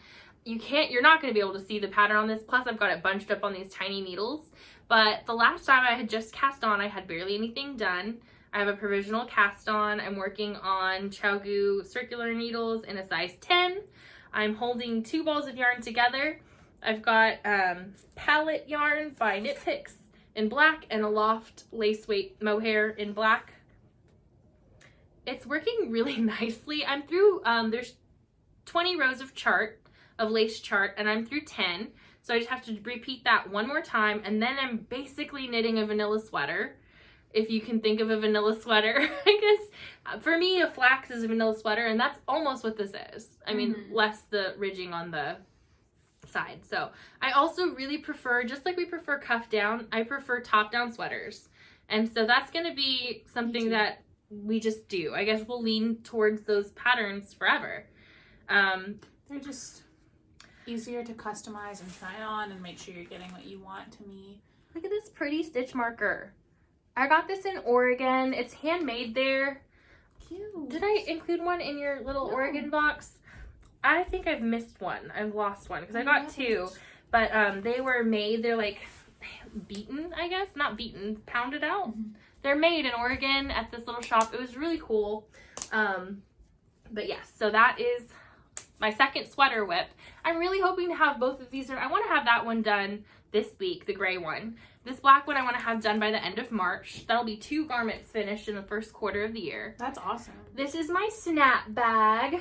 You're not going to be able to see the pattern on this. Plus, I've got it bunched up on these tiny needles. But the last time I had just cast on, I had barely anything done. I have a provisional cast on. I'm working on Chow circular needles in a size 10. I'm holding 2 balls of yarn together. I've got palette yarn by Knit Picks in black and Aloft lace weight mohair in black. It's working really nicely. I'm through, there's 20 rows of lace chart, and I'm through 10. So I just have to repeat that one more time, and then I'm basically knitting a vanilla sweater. If you can think of a vanilla sweater. I guess for me, a flax is a vanilla sweater, and that's almost what this is. I mean, less the ridging on the side. So I also really prefer, just like we prefer cuff down, I prefer top down sweaters. And so that's going to be something that we just do. I guess we'll lean towards those patterns forever. They're just easier to customize and try on and make sure you're getting what you want to me. Look at this pretty stitch marker. I got this in Oregon. It's handmade there. Cute. Did I include one in your little Oregon box? I think I've missed one. I've lost one because I got two. But they were made. They're like beaten, I guess. Not beaten, pounded out. Mm-hmm. They're made in Oregon at this little shop. It was really cool. But yes, so that is my second sweater whip. I'm really hoping to have both of these. I want to have that one done this week, the gray one. This black one I want to have done by the end of March. That'll be 2 garments finished in the first quarter of the year. That's awesome. This is my snap bag.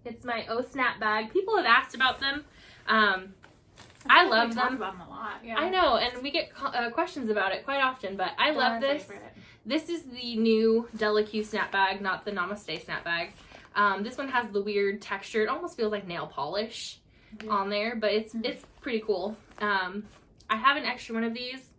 It's my snap bag. People have asked about them. I love them. Talk about them a lot. Yeah. I know, and we get questions about it quite often, but I love this. Favorite. This is the new Delicu snap bag, not the Namaste snap bag. This one has the weird texture. It almost feels like nail polish on there, but it's pretty cool. I have an extra one of these,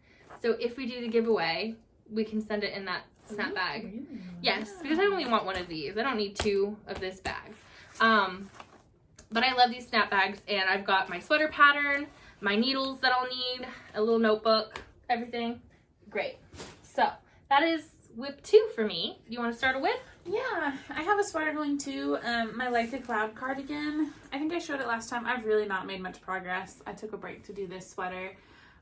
so if we do the giveaway, we can send it in that snap bag. Really? Yes, because I only want one of these. I don't need 2 of this bag. But I love these snap bags, and I've got my sweater pattern, my needles that I'll need, a little notebook, everything. Great. So that is whip 2 for me. Do you want to start a whip? Yeah, I have a sweater going too. My Like a Cloud cardigan. I think I showed it last time. I've really not made much progress. I took a break to do this sweater.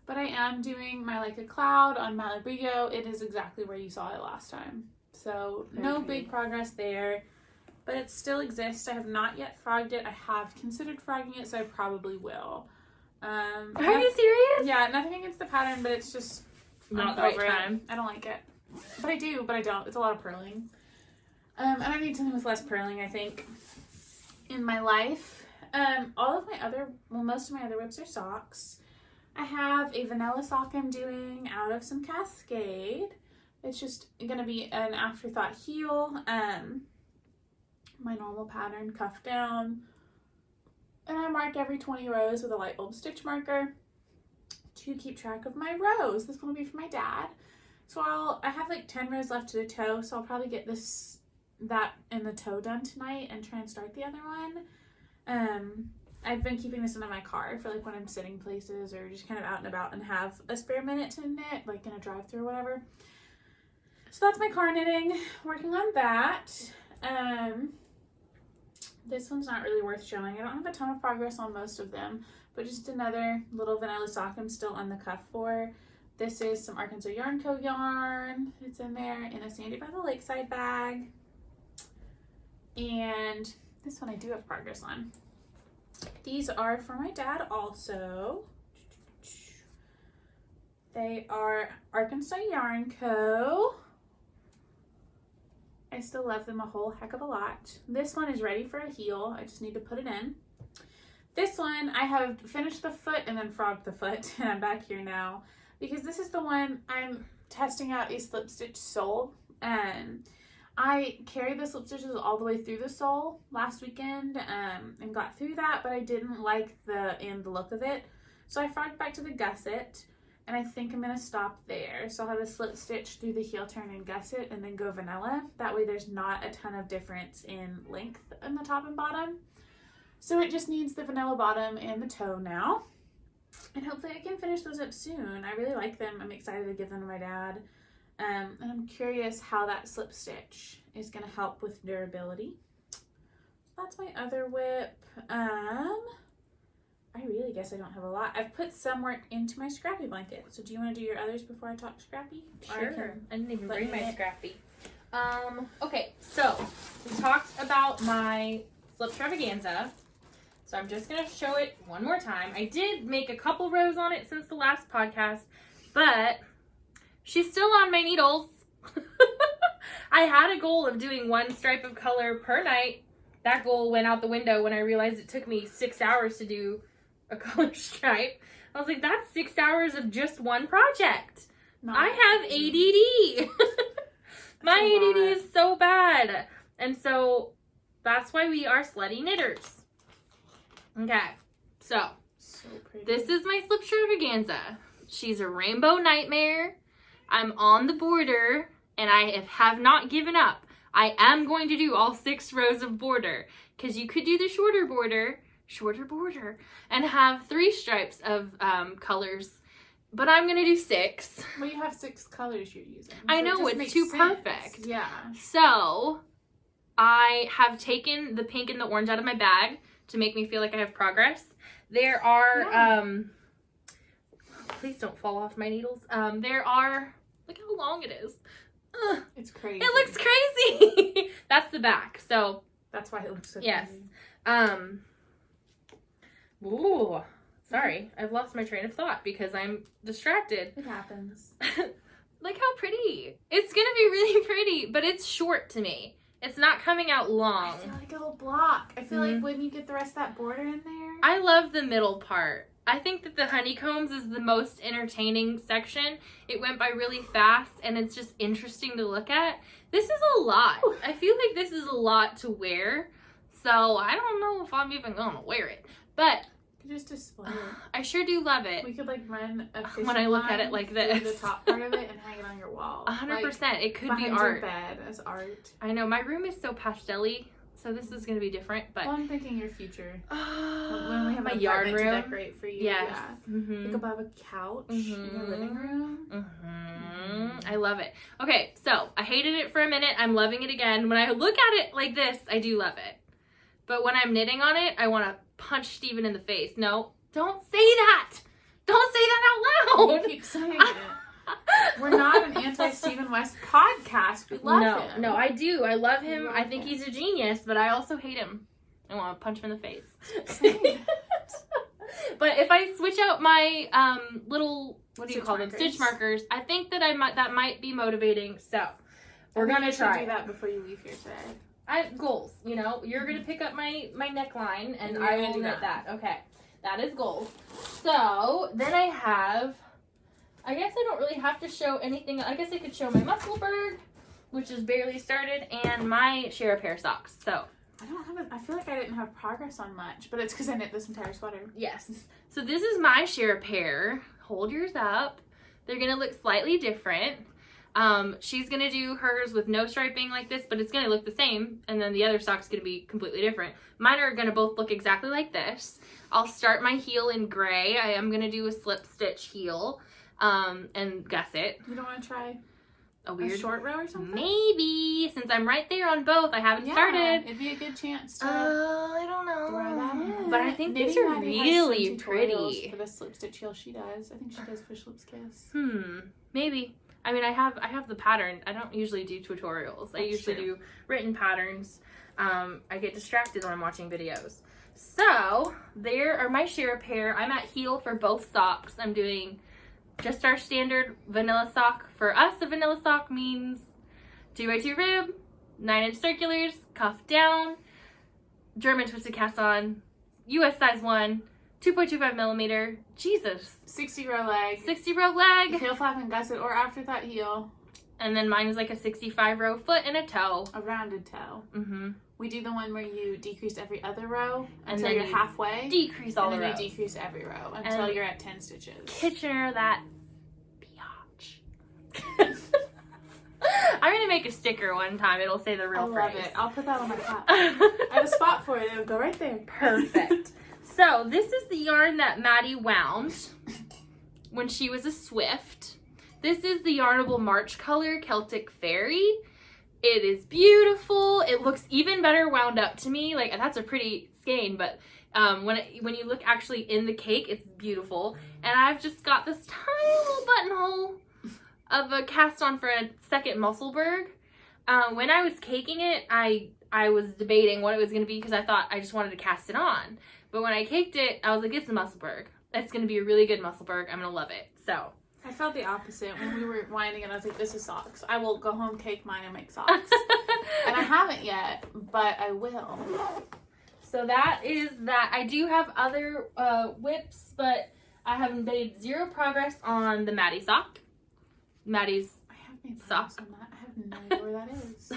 But I am doing my Like a Cloud on Malabrigo. It is exactly where you saw it last time. So no big progress there. But it still exists. I have not yet frogged it. I have considered frogging it, so I probably will. Are you serious? Yeah, nothing against the pattern, but it's just not the right time. I don't like it. But I do, but I don't. It's a lot of purling. And I need something with less purling, I think, in my life. Most of my other whips are socks. I have a vanilla sock I'm doing out of some Cascade. It's just going to be an afterthought heel. My normal pattern, cuff down. And I mark every 20 rows with a light bulb stitch marker to keep track of my rows. This one will be for my dad. So I have like 10 rows left to the toe, so I'll probably get that in the toe done tonight and try and start the other one. I've been keeping this in my car for like when I'm sitting places or just kind of out and about and have a spare minute to knit, like in a drive-thru or whatever. So that's my car knitting, working on that. This one's not really worth showing. I don't have a ton of progress on most of them, but just another little vanilla sock I'm still on the cuff for. This is some Arkansas Yarn Co. yarn. It's in there in a Sandy by the Lakeside bag. And this one I do have progress on. These are for my dad also. They are Arkansas Yarn Co. I still love them a whole heck of a lot. This one is ready for a heel. I just need to put it in. This one, I have finished the foot and then frogged the foot. And I'm back here now because this is the one I'm testing out a slip stitch sole. And I carried the slip stitches all the way through the sole last weekend and got through that, but I didn't like the look of it. So I frogged back to the gusset. And I think I'm going to stop there. So I'll have a slip stitch through the heel turn and gusset and then go vanilla. That way there's not a ton of difference in length in the top and bottom. So it just needs the vanilla bottom and the toe now. And hopefully I can finish those up soon. I really like them. I'm excited to give them to my dad. And I'm curious how that slip stitch is going to help with durability. So that's my other whip. I really guess I don't have a lot. I've put some work into my Scrappy blanket. So do you want to do your others before I talk Scrappy? Sure. I didn't even bring my Scrappy. Okay, so we talked about my slip extravaganza. So I'm just going to show it one more time. I did make a couple rows on it since the last podcast, but she's still on my needles. I had a goal of doing 1 stripe of color per night. That goal went out the window when I realized it took me 6 hours to do a color stripe. I was like, that's 6 hours of just one project. I have ADD. My ADD is so bad. And so that's why we are slutty knitters. Okay, so pretty. This is my slip extravaganza. She's a rainbow nightmare. I'm on the border, and I have not given up. I am going to do all 6 rows of border, because you could do the shorter border, and have 3 stripes of colors, but I'm going to do 6. Well, you have 6 colors you're using. So I know, it's too perfect. Yeah. So, I have taken the pink and the orange out of my bag to make me feel like I have progress. There are, please don't fall off my needles. There are, look how long it is. Ugh. It's crazy. It looks crazy. That's the back. So that's why it looks so yes. crazy. Ooh, sorry. I've lost my train of thought because I'm distracted. It happens. Look how pretty. It's going to be really pretty, but it's short to me. It's not coming out long. I feel like it'll block. I feel like when you get the rest of that border in there. I love the middle part. I think that the honeycombs is the most entertaining section. It went by really fast, and it's just interesting to look at. This is a lot. I feel like this is a lot to wear, so I don't know if I'm even going to wear it. But you could just display it. I sure do love it. We could like run a fishing when I look line at it like through this. the top part of it and hang it on your wall. 100%. Like, it could be behind art. Your bed as art. I know. My room is so pastel-y, so this is going to be different. But well, I'm thinking your future. When we have my an yarn apartment room to decorate for you. Yes. Yeah. Mm-hmm. Like above a couch in your living room. I love it. Okay, so I hated it for a minute. I'm loving it again. When I look at it like this, I do love it. But when I'm knitting on it, I want to punch Steven in the face. No, don't say that. Don't say that out loud. You keep saying it. We're not an anti-Steven West podcast. We love him. No, I do. I love him. I think he's a genius, but I also hate him. I want to punch him in the face. But if I switch out my little, what do you call them? Stitch markers. I think that that might be motivating. So we're gonna try. Do that before you leave here today. I have goals. You know, you're gonna pick up my neckline, and I will knit that. Okay, that is goals. So then I have. I guess I don't really have to show anything. I guess I could show my Musselberg, which is barely started, and my share a pair socks. So. I feel like I didn't have progress on much, but it's because I knit this entire sweater. Yes. So this is my share a pair. Hold yours up. They're going to look slightly different. She's going to do hers with no striping like this, but it's going to look the same. And then the other sock's going to be completely different. Mine are going to both look exactly like this. I'll start my heel in gray. I am going to do a slip stitch heel and gusset. You don't want to try a short row or something? Maybe, since I'm right there on both. I haven't started. It'd be a good chance to I don't know. throw that in. But I think these are really pretty. For the slip stitch heel she does. I think she does Fish Lips Kiss. Maybe. I mean, I have the pattern. I don't usually do tutorials. I usually do written patterns. I get distracted when I'm watching videos. So, there are my share a pair. I'm at heel for both socks. I'm doing just our standard vanilla sock. For us, a vanilla sock means 2x2 rib, 9-inch circulars, cuff down, German twisted cast on, US size 1, 2.25 millimeter. Jesus. 60 row leg. 60 row leg. Heel flap and gusset, or after that heel. And then mine is like a 65 row foot and a toe. A rounded toe. We do the one where you decrease every other row until then you're halfway. Decrease all the rows. And then you decrease every row until you're at 10 stitches. Kitchener that biatch. I'm going to make a sticker one time. It'll say the real phrase. I love it. I'll put that on my top. I have a spot for it. It'll go right there. Perfect. So this is the yarn that Maddie wound when she was a Swift. This is the Yarnable March color Celtic Fairy. It is beautiful. It looks even better wound up to me. Like, that's a pretty skein, but when you look actually in the cake, it's beautiful. And I've just got this tiny little buttonhole of a cast on for a second Musselberg. When I was caking it, I was debating what it was going to be because I thought I just wanted to cast it on. But when I caked it, I was like, it's a Musselberg. It's going to be a really good Musselberg. I'm going to love it. So I felt the opposite. When we were winding it, I was like, this is socks. I will go home, cake mine, and make socks. And I haven't yet, but I will. So that is that. I do have other whips, but I have made zero progress on the Maddie sock. Maddie's I have made sock. On that. I have no idea where that is.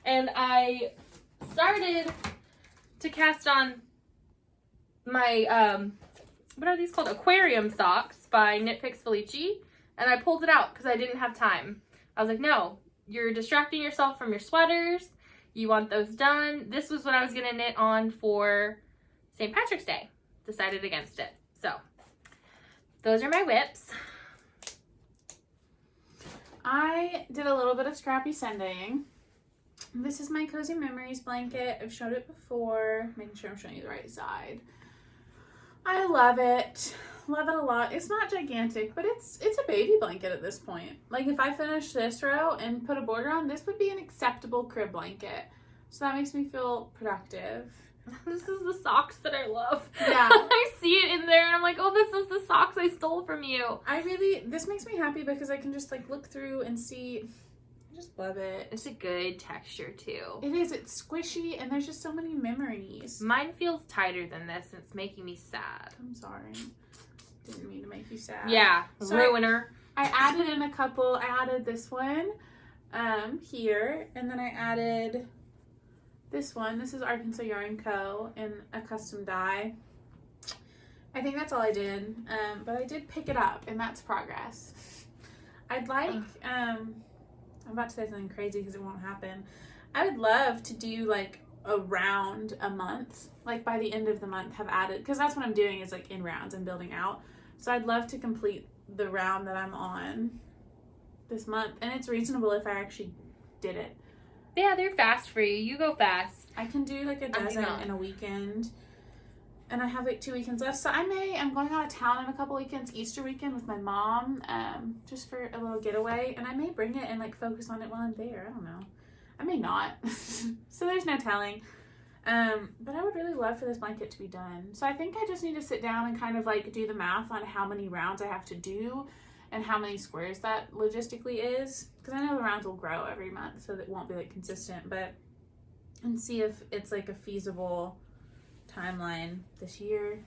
And I started to cast on my, what are these called? Aquarium socks by Knit Picks Felici. And I pulled it out because I didn't have time. I was like, no, you're distracting yourself from your sweaters. You want those done. This was what I was going to knit on for St. Patrick's Day. Decided against it. So, those are my whips. I did a little bit of Scrappy Sundaying. This is my Cozy Memories blanket. I've showed it before. Making sure I'm showing you the right side. I love it. Love it a lot. It's not gigantic, but it's a baby blanket at this point. Like, if I finish this row and put a border on, this would be an acceptable crib blanket. So that makes me feel productive. This is the socks that I love. Yeah. I see it in there and I'm like, oh, this is the socks I stole from you. This makes me happy because I can just like look through and see. I just love it. It's a good texture too. It is. It's squishy and there's just so many memories. Mine feels tighter than this and it's making me sad. I'm sorry. Didn't mean to make you sad. Yeah, so ruiner. I added in a couple. I added this one here, and then I added this one. This is Arkansas Yarn Co. in a custom dye. I think that's all I did, but I did pick it up, and that's progress. I'd like, I'm about to say something crazy because it won't happen. I would love to do like around a month, like by the end of the month have added, because that's what I'm doing is like in rounds and building out. So I'd love to complete the round that I'm on this month, and it's reasonable if I actually did it. Yeah, they're fast for you. You go fast. I can do like a dozen in a weekend, and I have like 2 weekends left. So I'm going out of town in a couple weekends, Easter weekend with my mom, just for a little getaway, and I may bring it and like focus on it while I'm there. I don't know. I may not. So there's no telling. But I would really love for this blanket to be done. So I think I just need to sit down and kind of like do the math on how many rounds I have to do and how many squares that logistically is. Because I know the rounds will grow every month, so that won't be like consistent. But, and see if it's like a feasible timeline this year,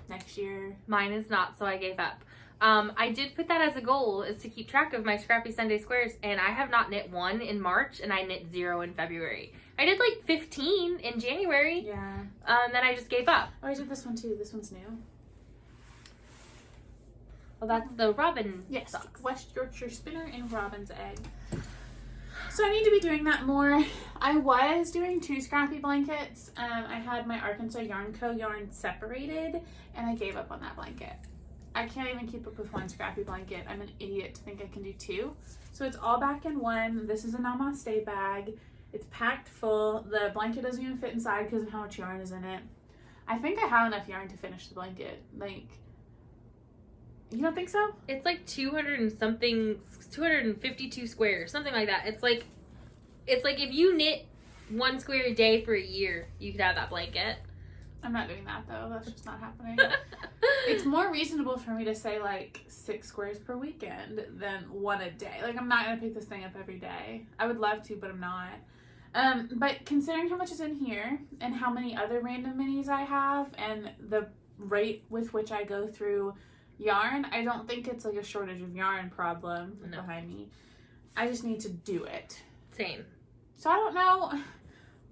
next year. Mine is not, so I gave up. I did put that as a goal, is to keep track of my Scrappy Sunday squares, and I have not knit 1 in March, and I knit 0 in February. I did like 15 in January. Yeah. Then I just gave up. Oh, I did this one too. This one's new. Well, that's the Robin Yes, socks. West Yorkshire Spinner and Robin's Egg. So I need to be doing that more. I was doing 2 Scrappy blankets. I had my Arkansas Yarn Co. yarn separated, and I gave up on that blanket. I can't even keep up with 1 Scrappy blanket. I'm an idiot to think I can do 2. So it's all back in 1. This is a Namaste bag. It's packed full. The blanket doesn't even fit inside because of how much yarn is in it. I think I have enough yarn to finish the blanket. Like, you don't think so? It's like 200 and something, 252 squares, something like that. It's like if you knit 1 square a day for a year, you could have that blanket. I'm not doing that though. That's just not happening. It's more reasonable for me to say like 6 squares per weekend than 1 a day. Like, I'm not going to pick this thing up every day. I would love to, but I'm not. But considering how much is in here and how many other random minis I have and the rate with which I go through yarn, I don't think it's like a shortage of yarn problem behind me. I just need to do it. Same. So I don't know.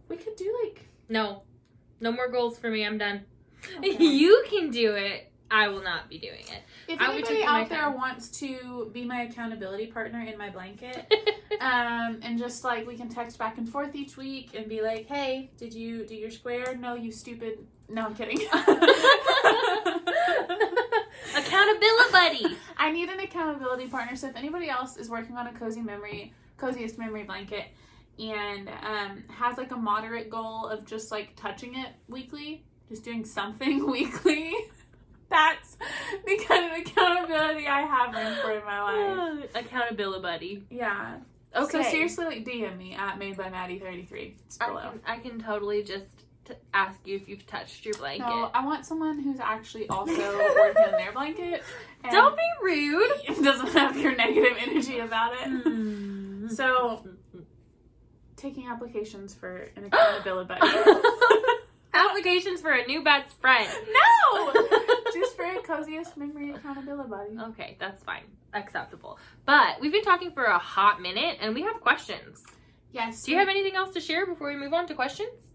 We could do like... No more goals for me. I'm done. Okay. You can do it. I will not be doing it. If anybody out there wants to be my accountability partner in my blanket, and just like we can text back and forth each week and be like, hey, did you do your square? No, you stupid. No, I'm kidding. Accountability buddy. I need an accountability partner. So if anybody else is working on a coziest memory blanket and has like a moderate goal of just like touching it weekly, just doing something weekly, that's the kind of accountability I have room for in my life. Accountability buddy. Yeah. Okay. So seriously, like DM me at madebymaddie33. It's below. I can totally just ask you if you've touched your blanket. No, I want someone who's actually also working on their blanket. And don't be rude. It doesn't have your negative energy about it. So, taking applications for an accountability buddy. Applications for a new best friend. No! Just for a coziest memory accountability buddy. Okay, that's fine. Acceptable. But we've been talking for a hot minute and we have questions. Yes. Do you have anything else to share before we move on to questions?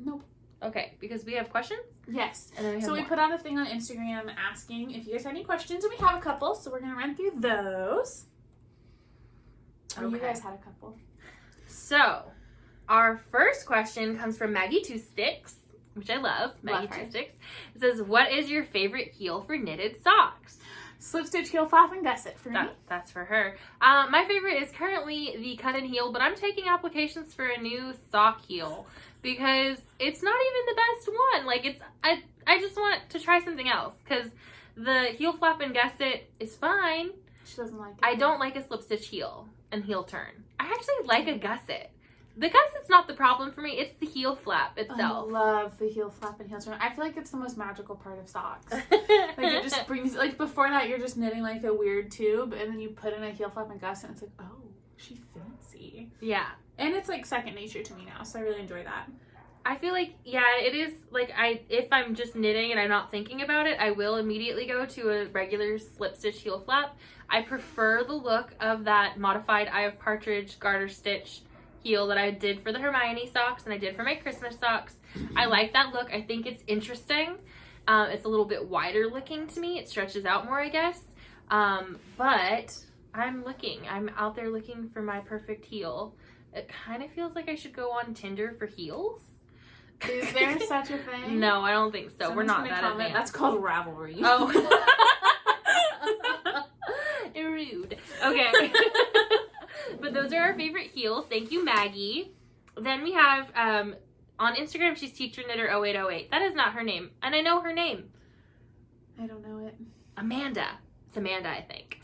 Nope. Okay, because we have questions? Yes. And then we have we put out a thing on Instagram asking if you guys have any questions, and we have a couple, so we're going to run through those. Okay. You guys had a couple. So, our first question comes from Maggie Two Sticks, which I love. Maggie Two Sticks. It says, what is your favorite heel for knitted socks? Slip stitch, heel flap, and gusset for me. That's for her. My favorite is currently the cut and heel, but I'm taking applications for a new sock heel because it's not even the best one. Like, I just want to try something else because the heel flap and gusset is fine. She doesn't like it. I don't like a slip stitch heel and heel turn. I actually like a gusset. The gusset's not the problem for me. It's the heel flap itself. I love the heel flap and heel turn. I feel like it's the most magical part of socks. Like, it just brings, like, before that, you're just knitting, like, a weird tube, and then you put in a heel flap and gusset, and it's like, oh, she's fancy. Yeah. And it's, like, second nature to me now, so I really enjoy that. I feel like, yeah, it is, like, if I'm just knitting and I'm not thinking about it, I will immediately go to a regular slip stitch heel flap. I prefer the look of that modified Eye of Partridge garter stitch heel that I did for the Hermione socks and I did for my Christmas socks. I like that look. I think it's interesting. It's a little bit wider looking to me. It stretches out more, I guess. But I'm out there looking for my perfect heel. It kind of feels like I should go on Tinder for heels. Is there such a thing? No, I don't think so. We're not that advanced. That's called Ravelry. Oh. Rude. Okay. But those are our favorite heels. Thank you, Maggie. Then we have, on Instagram, she's Teacher Knitter 0808. That is not her name. And I know her name. I don't know it. Amanda. It's Amanda, I think.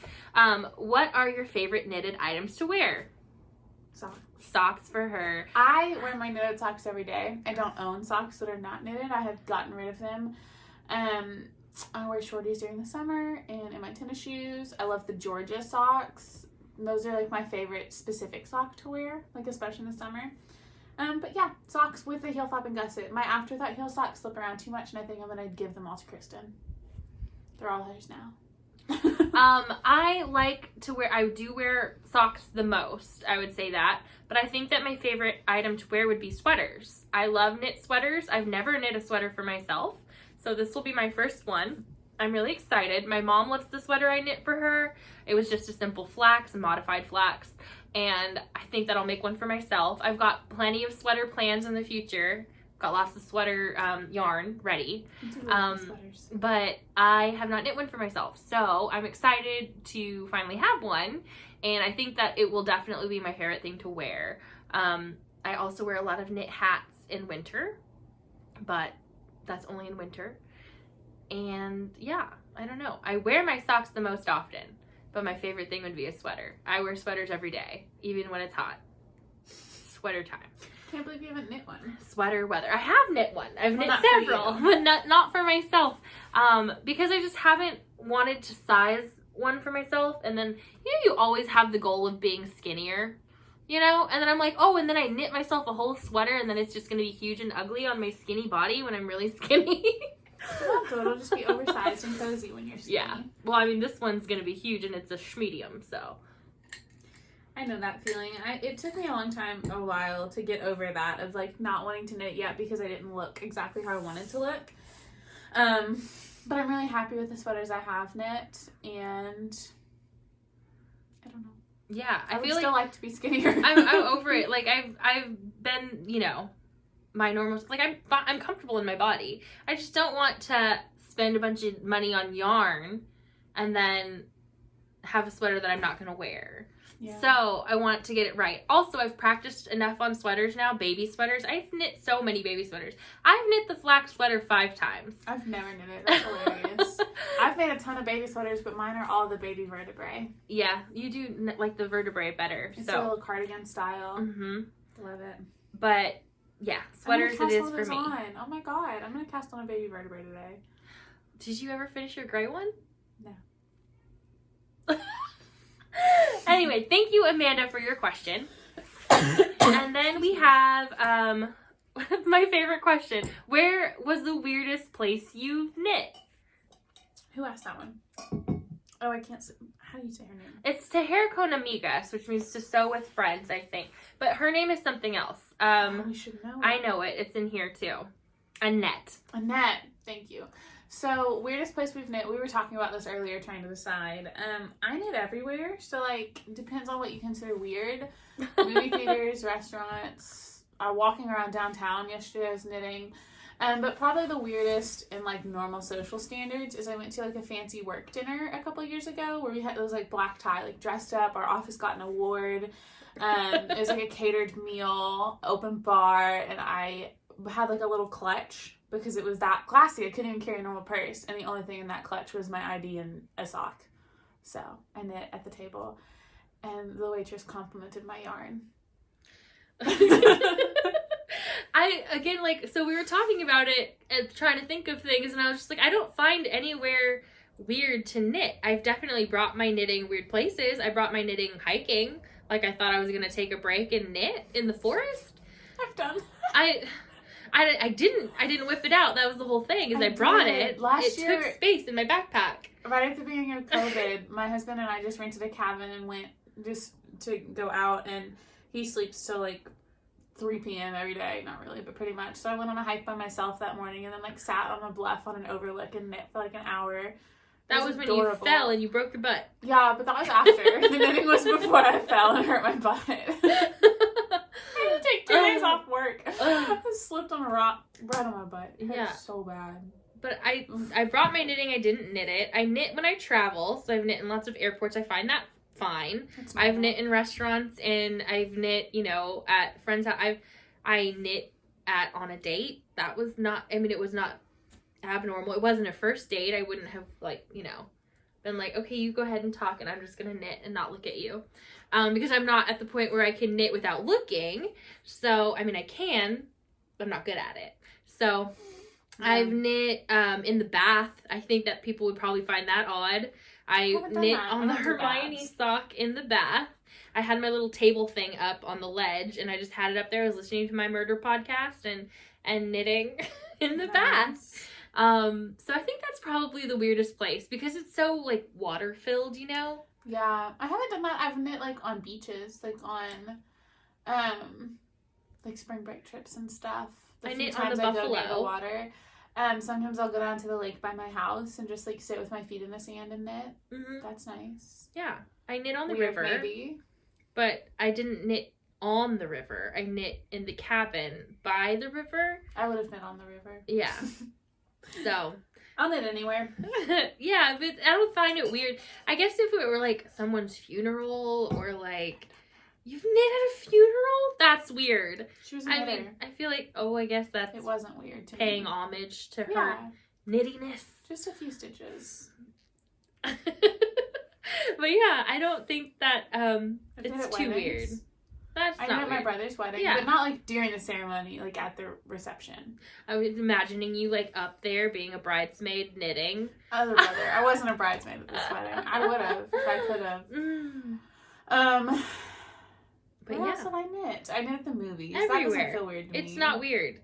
What are your favorite knitted items to wear? Socks. Socks for her. I wear my knitted socks every day. I don't own socks that are not knitted. I have gotten rid of them. I wear shorties during the summer and in my tennis shoes. I love the Georgia socks. Those are like my favorite specific sock to wear, like especially in the summer. But yeah, socks with the heel flap and gusset. My afterthought heel socks slip around too much, and I think I'm gonna give them all to Christen. They're all hers now. I do wear socks the most, I would say that. But I think that my favorite item to wear would be sweaters. I love knit sweaters. I've never knit a sweater for myself. So this will be my first one. I'm really excited. My mom loves the sweater I knit for her. It was just a simple flax, a modified flax. And I think that I'll make one for myself. I've got plenty of sweater plans in the future. Got lots of sweater yarn ready. But I have not knit one for myself. So I'm excited to finally have one. And I think that it will definitely be my favorite thing to wear. I also wear a lot of knit hats in winter. But that's only in winter. And yeah, I don't know. I wear my socks the most often. But my favorite thing would be a sweater. I wear sweaters every day, even when it's hot. Sweater time. Can't believe you haven't knit one. Sweater weather. I have knit one. I've knit not several, but not for myself. Because I just haven't wanted to size one for myself. And then, you always have the goal of being skinnier, And then I'm like, oh, and then I knit myself a whole sweater, and then it's just going to be huge and ugly on my skinny body when I'm really skinny. It'll just be oversized and cozy when you're skinny. Yeah. Well, I mean, this one's going to be huge, and it's a medium, so. I know that feeling. It took me a while to get over that of like not wanting to knit yet because I didn't look exactly how I wanted to look. But I'm really happy with the sweaters I have knit, and I don't know. Yeah, I would still like to be skinnier. I'm over it. Like I've been, my normal, like I'm comfortable in my body. I just don't want to spend a bunch of money on yarn and then have a sweater that I'm not going to wear. Yeah. So I want to get it right. Also, I've practiced enough on sweaters now, baby sweaters. I've knit so many baby sweaters. I've knit the flax sweater 5 times. I've never knit it. That's hilarious. I've made a ton of baby sweaters, but mine are all the baby vertebrae. Yeah, you do like the vertebrae better. It's a little cardigan style. Mm-hmm. Love it. But yeah, sweaters it is for me. Oh my god, I'm gonna cast on a baby vertebrae today. Did you ever finish your gray one? No. Anyway, thank you, Amanda, for your question. And then we have my favorite question. Where was the weirdest place you've knit? Who asked that one? Oh, I can't say. How do you say her name? It's Tejer con amigas, which means to sew with friends, I think. But her name is something else. We should know. I know it. It's in here, too. A net. A net. Thank you. So, weirdest place we've knit. We were talking about this earlier, trying to decide. I knit everywhere. So, like, depends on what you consider weird. Movie theaters, restaurants. Walking around downtown yesterday, I was knitting. But probably the weirdest in, like, normal social standards is I went to, like, a fancy work dinner a couple years ago where we had those, like, black tie, like, dressed up. Our office got an award. It was, like, a catered meal, open bar, and I had, like, a little clutch because it was that classy. I couldn't even carry a normal purse, and the only thing in that clutch was my ID and a sock. So I knit at the table, and the waitress complimented my yarn. So we were talking about it and trying to think of things, and I was just like, I don't find anywhere weird to knit. I've definitely brought my knitting weird places. I brought my knitting hiking. Like, I thought I was going to take a break and knit in the forest. I've done. I didn't whip it out. That was the whole thing, is I brought it. Last year, took space in my backpack. Right at the beginning of COVID, my husband and I just rented a cabin and went just to go out, and he sleeps till like 3 p.m. every day. Not really, but pretty much. So I went on a hike by myself that morning and then like sat on a bluff on an overlook and knit for like an hour. That was when you fell and you broke your butt. Yeah, but that was after. The knitting was before I fell and hurt my butt. I had to take 2 days off work. I slipped on a rock right on my butt. It hurt so bad. But I brought my knitting. I didn't knit it. I knit when I travel, so I've knit in lots of airports. I find that fine. I've knit in restaurants, and I've knit, at friends' house. I knit on a date. That was not, it was not abnormal. It wasn't a first date. I wouldn't have, been like, okay, you go ahead and talk, and I'm just going to knit and not look at you. Because I'm not at the point where I can knit without looking. So, I can, but I'm not good at it. So, I've knit in the bath. I think that people would probably find that odd. I knit on the Hermione sock in the bath. I had my little table thing up on the ledge, and I just had it up there. I was listening to my murder podcast and knitting in the bath. So I think that's probably the weirdest place because it's so water filled, Yeah, I haven't done that. I've knit on beaches, on spring break trips and stuff. I knit on the Buffalo. Go near the water. Sometimes I'll go down to the lake by my house and just sit with my feet in the sand and knit. Mm-hmm. That's nice. Yeah, I knit on the Weird, river. Maybe. But I didn't knit on the river. I knit in the cabin by the river. I would have knit on the river. Yeah. So. I'll knit anywhere. Yeah, but I don't find it weird. I guess if it were someone's funeral or you've knit at a funeral, that's weird. She was a knitter. I feel I guess that's it wasn't weird to paying me. Homage to her knittiness. Just a few stitches. But yeah, I don't think that it's too weird. That's I not knit weird. my brother's wedding, but not during the ceremony, at the reception. I was imagining you up there being a bridesmaid knitting. Other brother. I wasn't a bridesmaid at this wedding. I would have if I could have. But what else have I knit? I knit at the movies. Everywhere. That doesn't feel weird to me. It's not weird.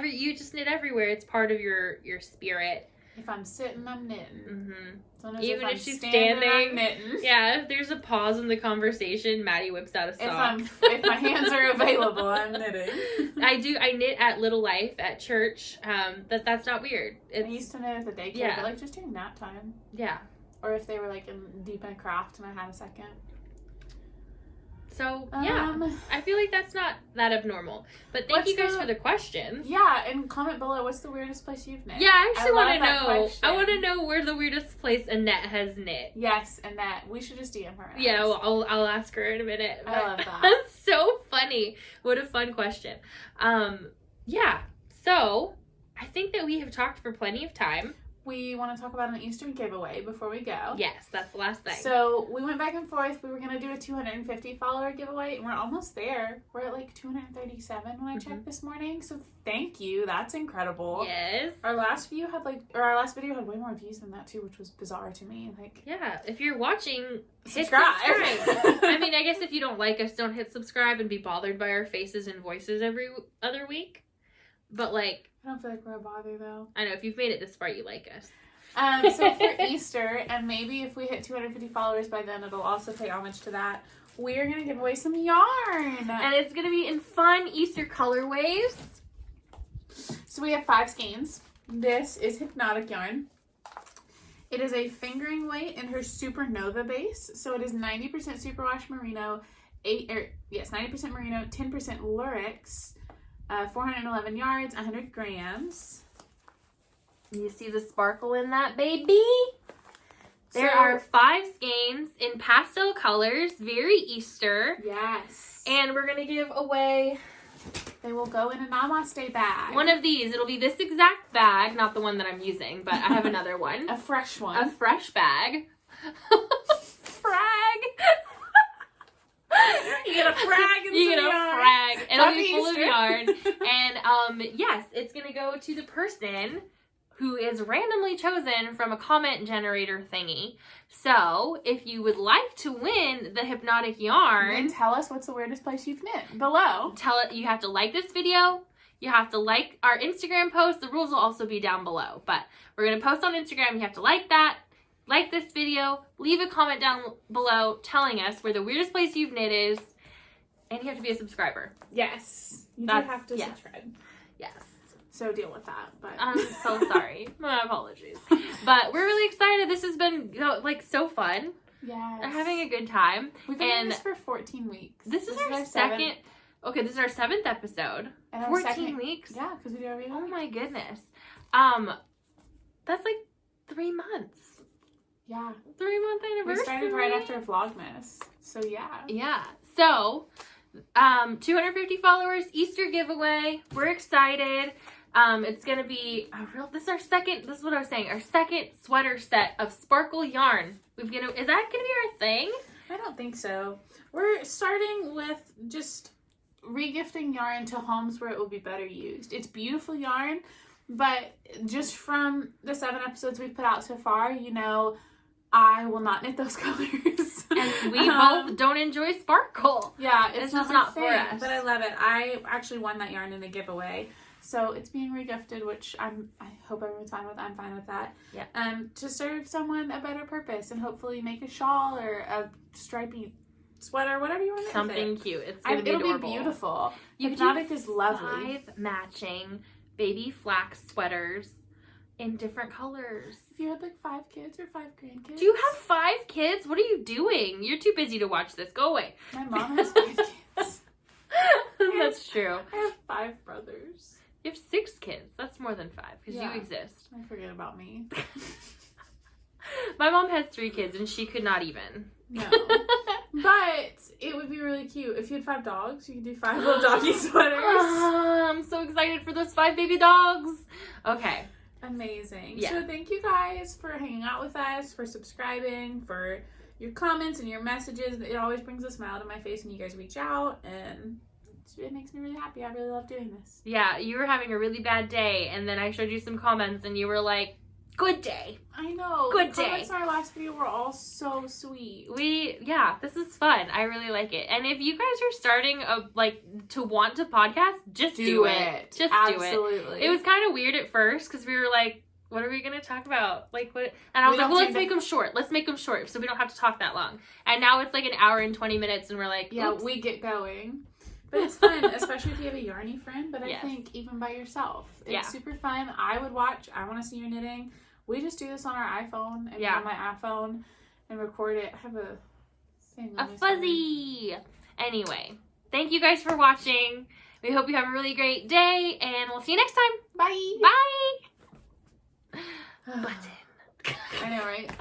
You just knit everywhere. It's part of your spirit. If I'm sitting, I'm knitting. Mm-hmm. Even if she's standing, I'm knitting. Yeah, if there's a pause in the conversation, Maddie whips out a sock. If my hands are available, I'm knitting. I knit at Little Life at church. That's not weird. I used to knit at the daycare, but just during nap time. Yeah. Or if they were deep in a craft and I had a second. So, yeah, I feel that's not that abnormal. But thank you guys for the questions. Yeah, and comment below, what's the weirdest place you've knit? Yeah, I actually want to know. I want to know where the weirdest place Annette has knit. Yes, Annette. We should just DM her. Yeah, well, I'll ask her in a minute. I love that. That's so funny. What a fun question. Yeah, so I think that we have talked for plenty of time. We want to talk about an Easter giveaway before we go. Yes, that's the last thing. So we went back and forth. We were going to do a 250 follower giveaway, and we're almost there. We're at 237 when I checked this morning. So thank you. That's incredible. Yes. Our last video had our last video had way more views than that too, which was bizarre to me. Yeah, if you're watching, hit subscribe. I guess if you don't like us, don't hit subscribe and be bothered by our faces and voices every other week. But I don't feel like we're a bother though. I know, if you've made it this far, you like us. So for Easter, and maybe if we hit 250 followers by then, it'll also pay homage to that. We are going to give away some yarn. And it's going to be in fun Easter colorways. So we have 5 skeins. This is Hypnotic yarn. It is a fingering weight in her Supernova base. So it is 90% superwash merino, 90% merino, 10% lurex, 411 yards, 100 grams. You see the sparkle in that, baby? There are 5 skeins in pastel colors, very Easter. Yes. And we're going to give away... They will go in a Namaste bag. One of these. It'll be this exact bag, not the one that I'm using, but I have another one. A fresh one. A fresh bag. Frag. You get a frag. You get a frag. It'll be full Easter. of yarn. And yes, it's going to go to the person who is randomly chosen from a comment generator thingy. So, if you would like to win the Hypnotic yarn... Then tell us what's the weirdest place you've knit below. You have to like this video. You have to like our Instagram post. The rules will also be down below. But we're going to post on Instagram. You have to like that. Like this video. Leave a comment down below telling us where the weirdest place you've knit is. And you have to be a subscriber. Yes. You do have to subscribe. Yes. So deal with that. But I'm so sorry. My apologies. But we're really excited. This has been like so fun. Yes. We're having a good time. We've been doing this for 14 weeks. This is our second. Okay, this is our 7th episode. And 14 weeks. Yeah, because we do every Oh week. my goodness. That's like 3 months. Yeah. 3-month anniversary. We started right after Vlogmas. So yeah. Yeah. So 250 followers, Easter giveaway. We're excited. It's gonna be this is our second, this is what I was saying, our second sweater set of sparkle yarn. Is that gonna be our thing? I don't think so. We're starting with just regifting yarn to homes where it will be better used. It's beautiful yarn, but just from the 7 episodes we've put out so far, you know, I will not knit those colors. And we both don't enjoy sparkle. Yeah, it's just not not for for us. But I love it. I actually won that yarn in a giveaway. So it's being regifted, which I hope everyone's fine with. I'm fine with that. Yeah. To serve someone a better purpose and hopefully make a shawl or a stripy sweater, whatever you want to Something cute. It's gonna be adorable. It'll be beautiful. You Hypnotic is lovely. 5 matching baby flax sweaters in different colors. If you had like 5 kids or 5 grandkids. Do you have 5 kids? What are you doing? You're too busy to watch this. Go away. My mom has 5 kids. That's true. I have 5 brothers. You have 6 kids. That's more than 5 because Yeah. you exist. I forget about me. My mom has 3 kids and she could not even. No. But it would be really cute. If you had 5 dogs, you could do 5 little doggy sweaters. I'm so excited for those 5 baby dogs. Okay. Amazing. Yeah. So thank you guys for hanging out with us, for subscribing, for your comments and your messages. It always brings a smile to my face when you guys reach out, and it makes me really happy. I really love doing this. Yeah, you were having a really bad day and then I showed you some comments and you were like, good day. I know. Good the day. comments in our last video were all so sweet. This is fun. I really like it. And if you guys are starting to want to podcast, just do it. Just Absolutely. do it. It was kind of weird at first because we were like, what are we going to talk about? Like what? And I was like, well, let's make them short. Let's make them short so we don't have to talk that long. And now it's like an hour and 20 minutes and we're like, yeah, oops. we get going. But it's fun, especially if you have a yarny friend. But I Yes. think even by yourself, it's Yeah. super fun. I would watch. I want to see your knitting. We just do this on our iPhone and Yeah. on my iPhone and record it. I have a thing. A fuzzy. Anyway, thank you guys for watching. We hope you have a really great day and we'll see you next time. Bye. Bye. Button. I know, right?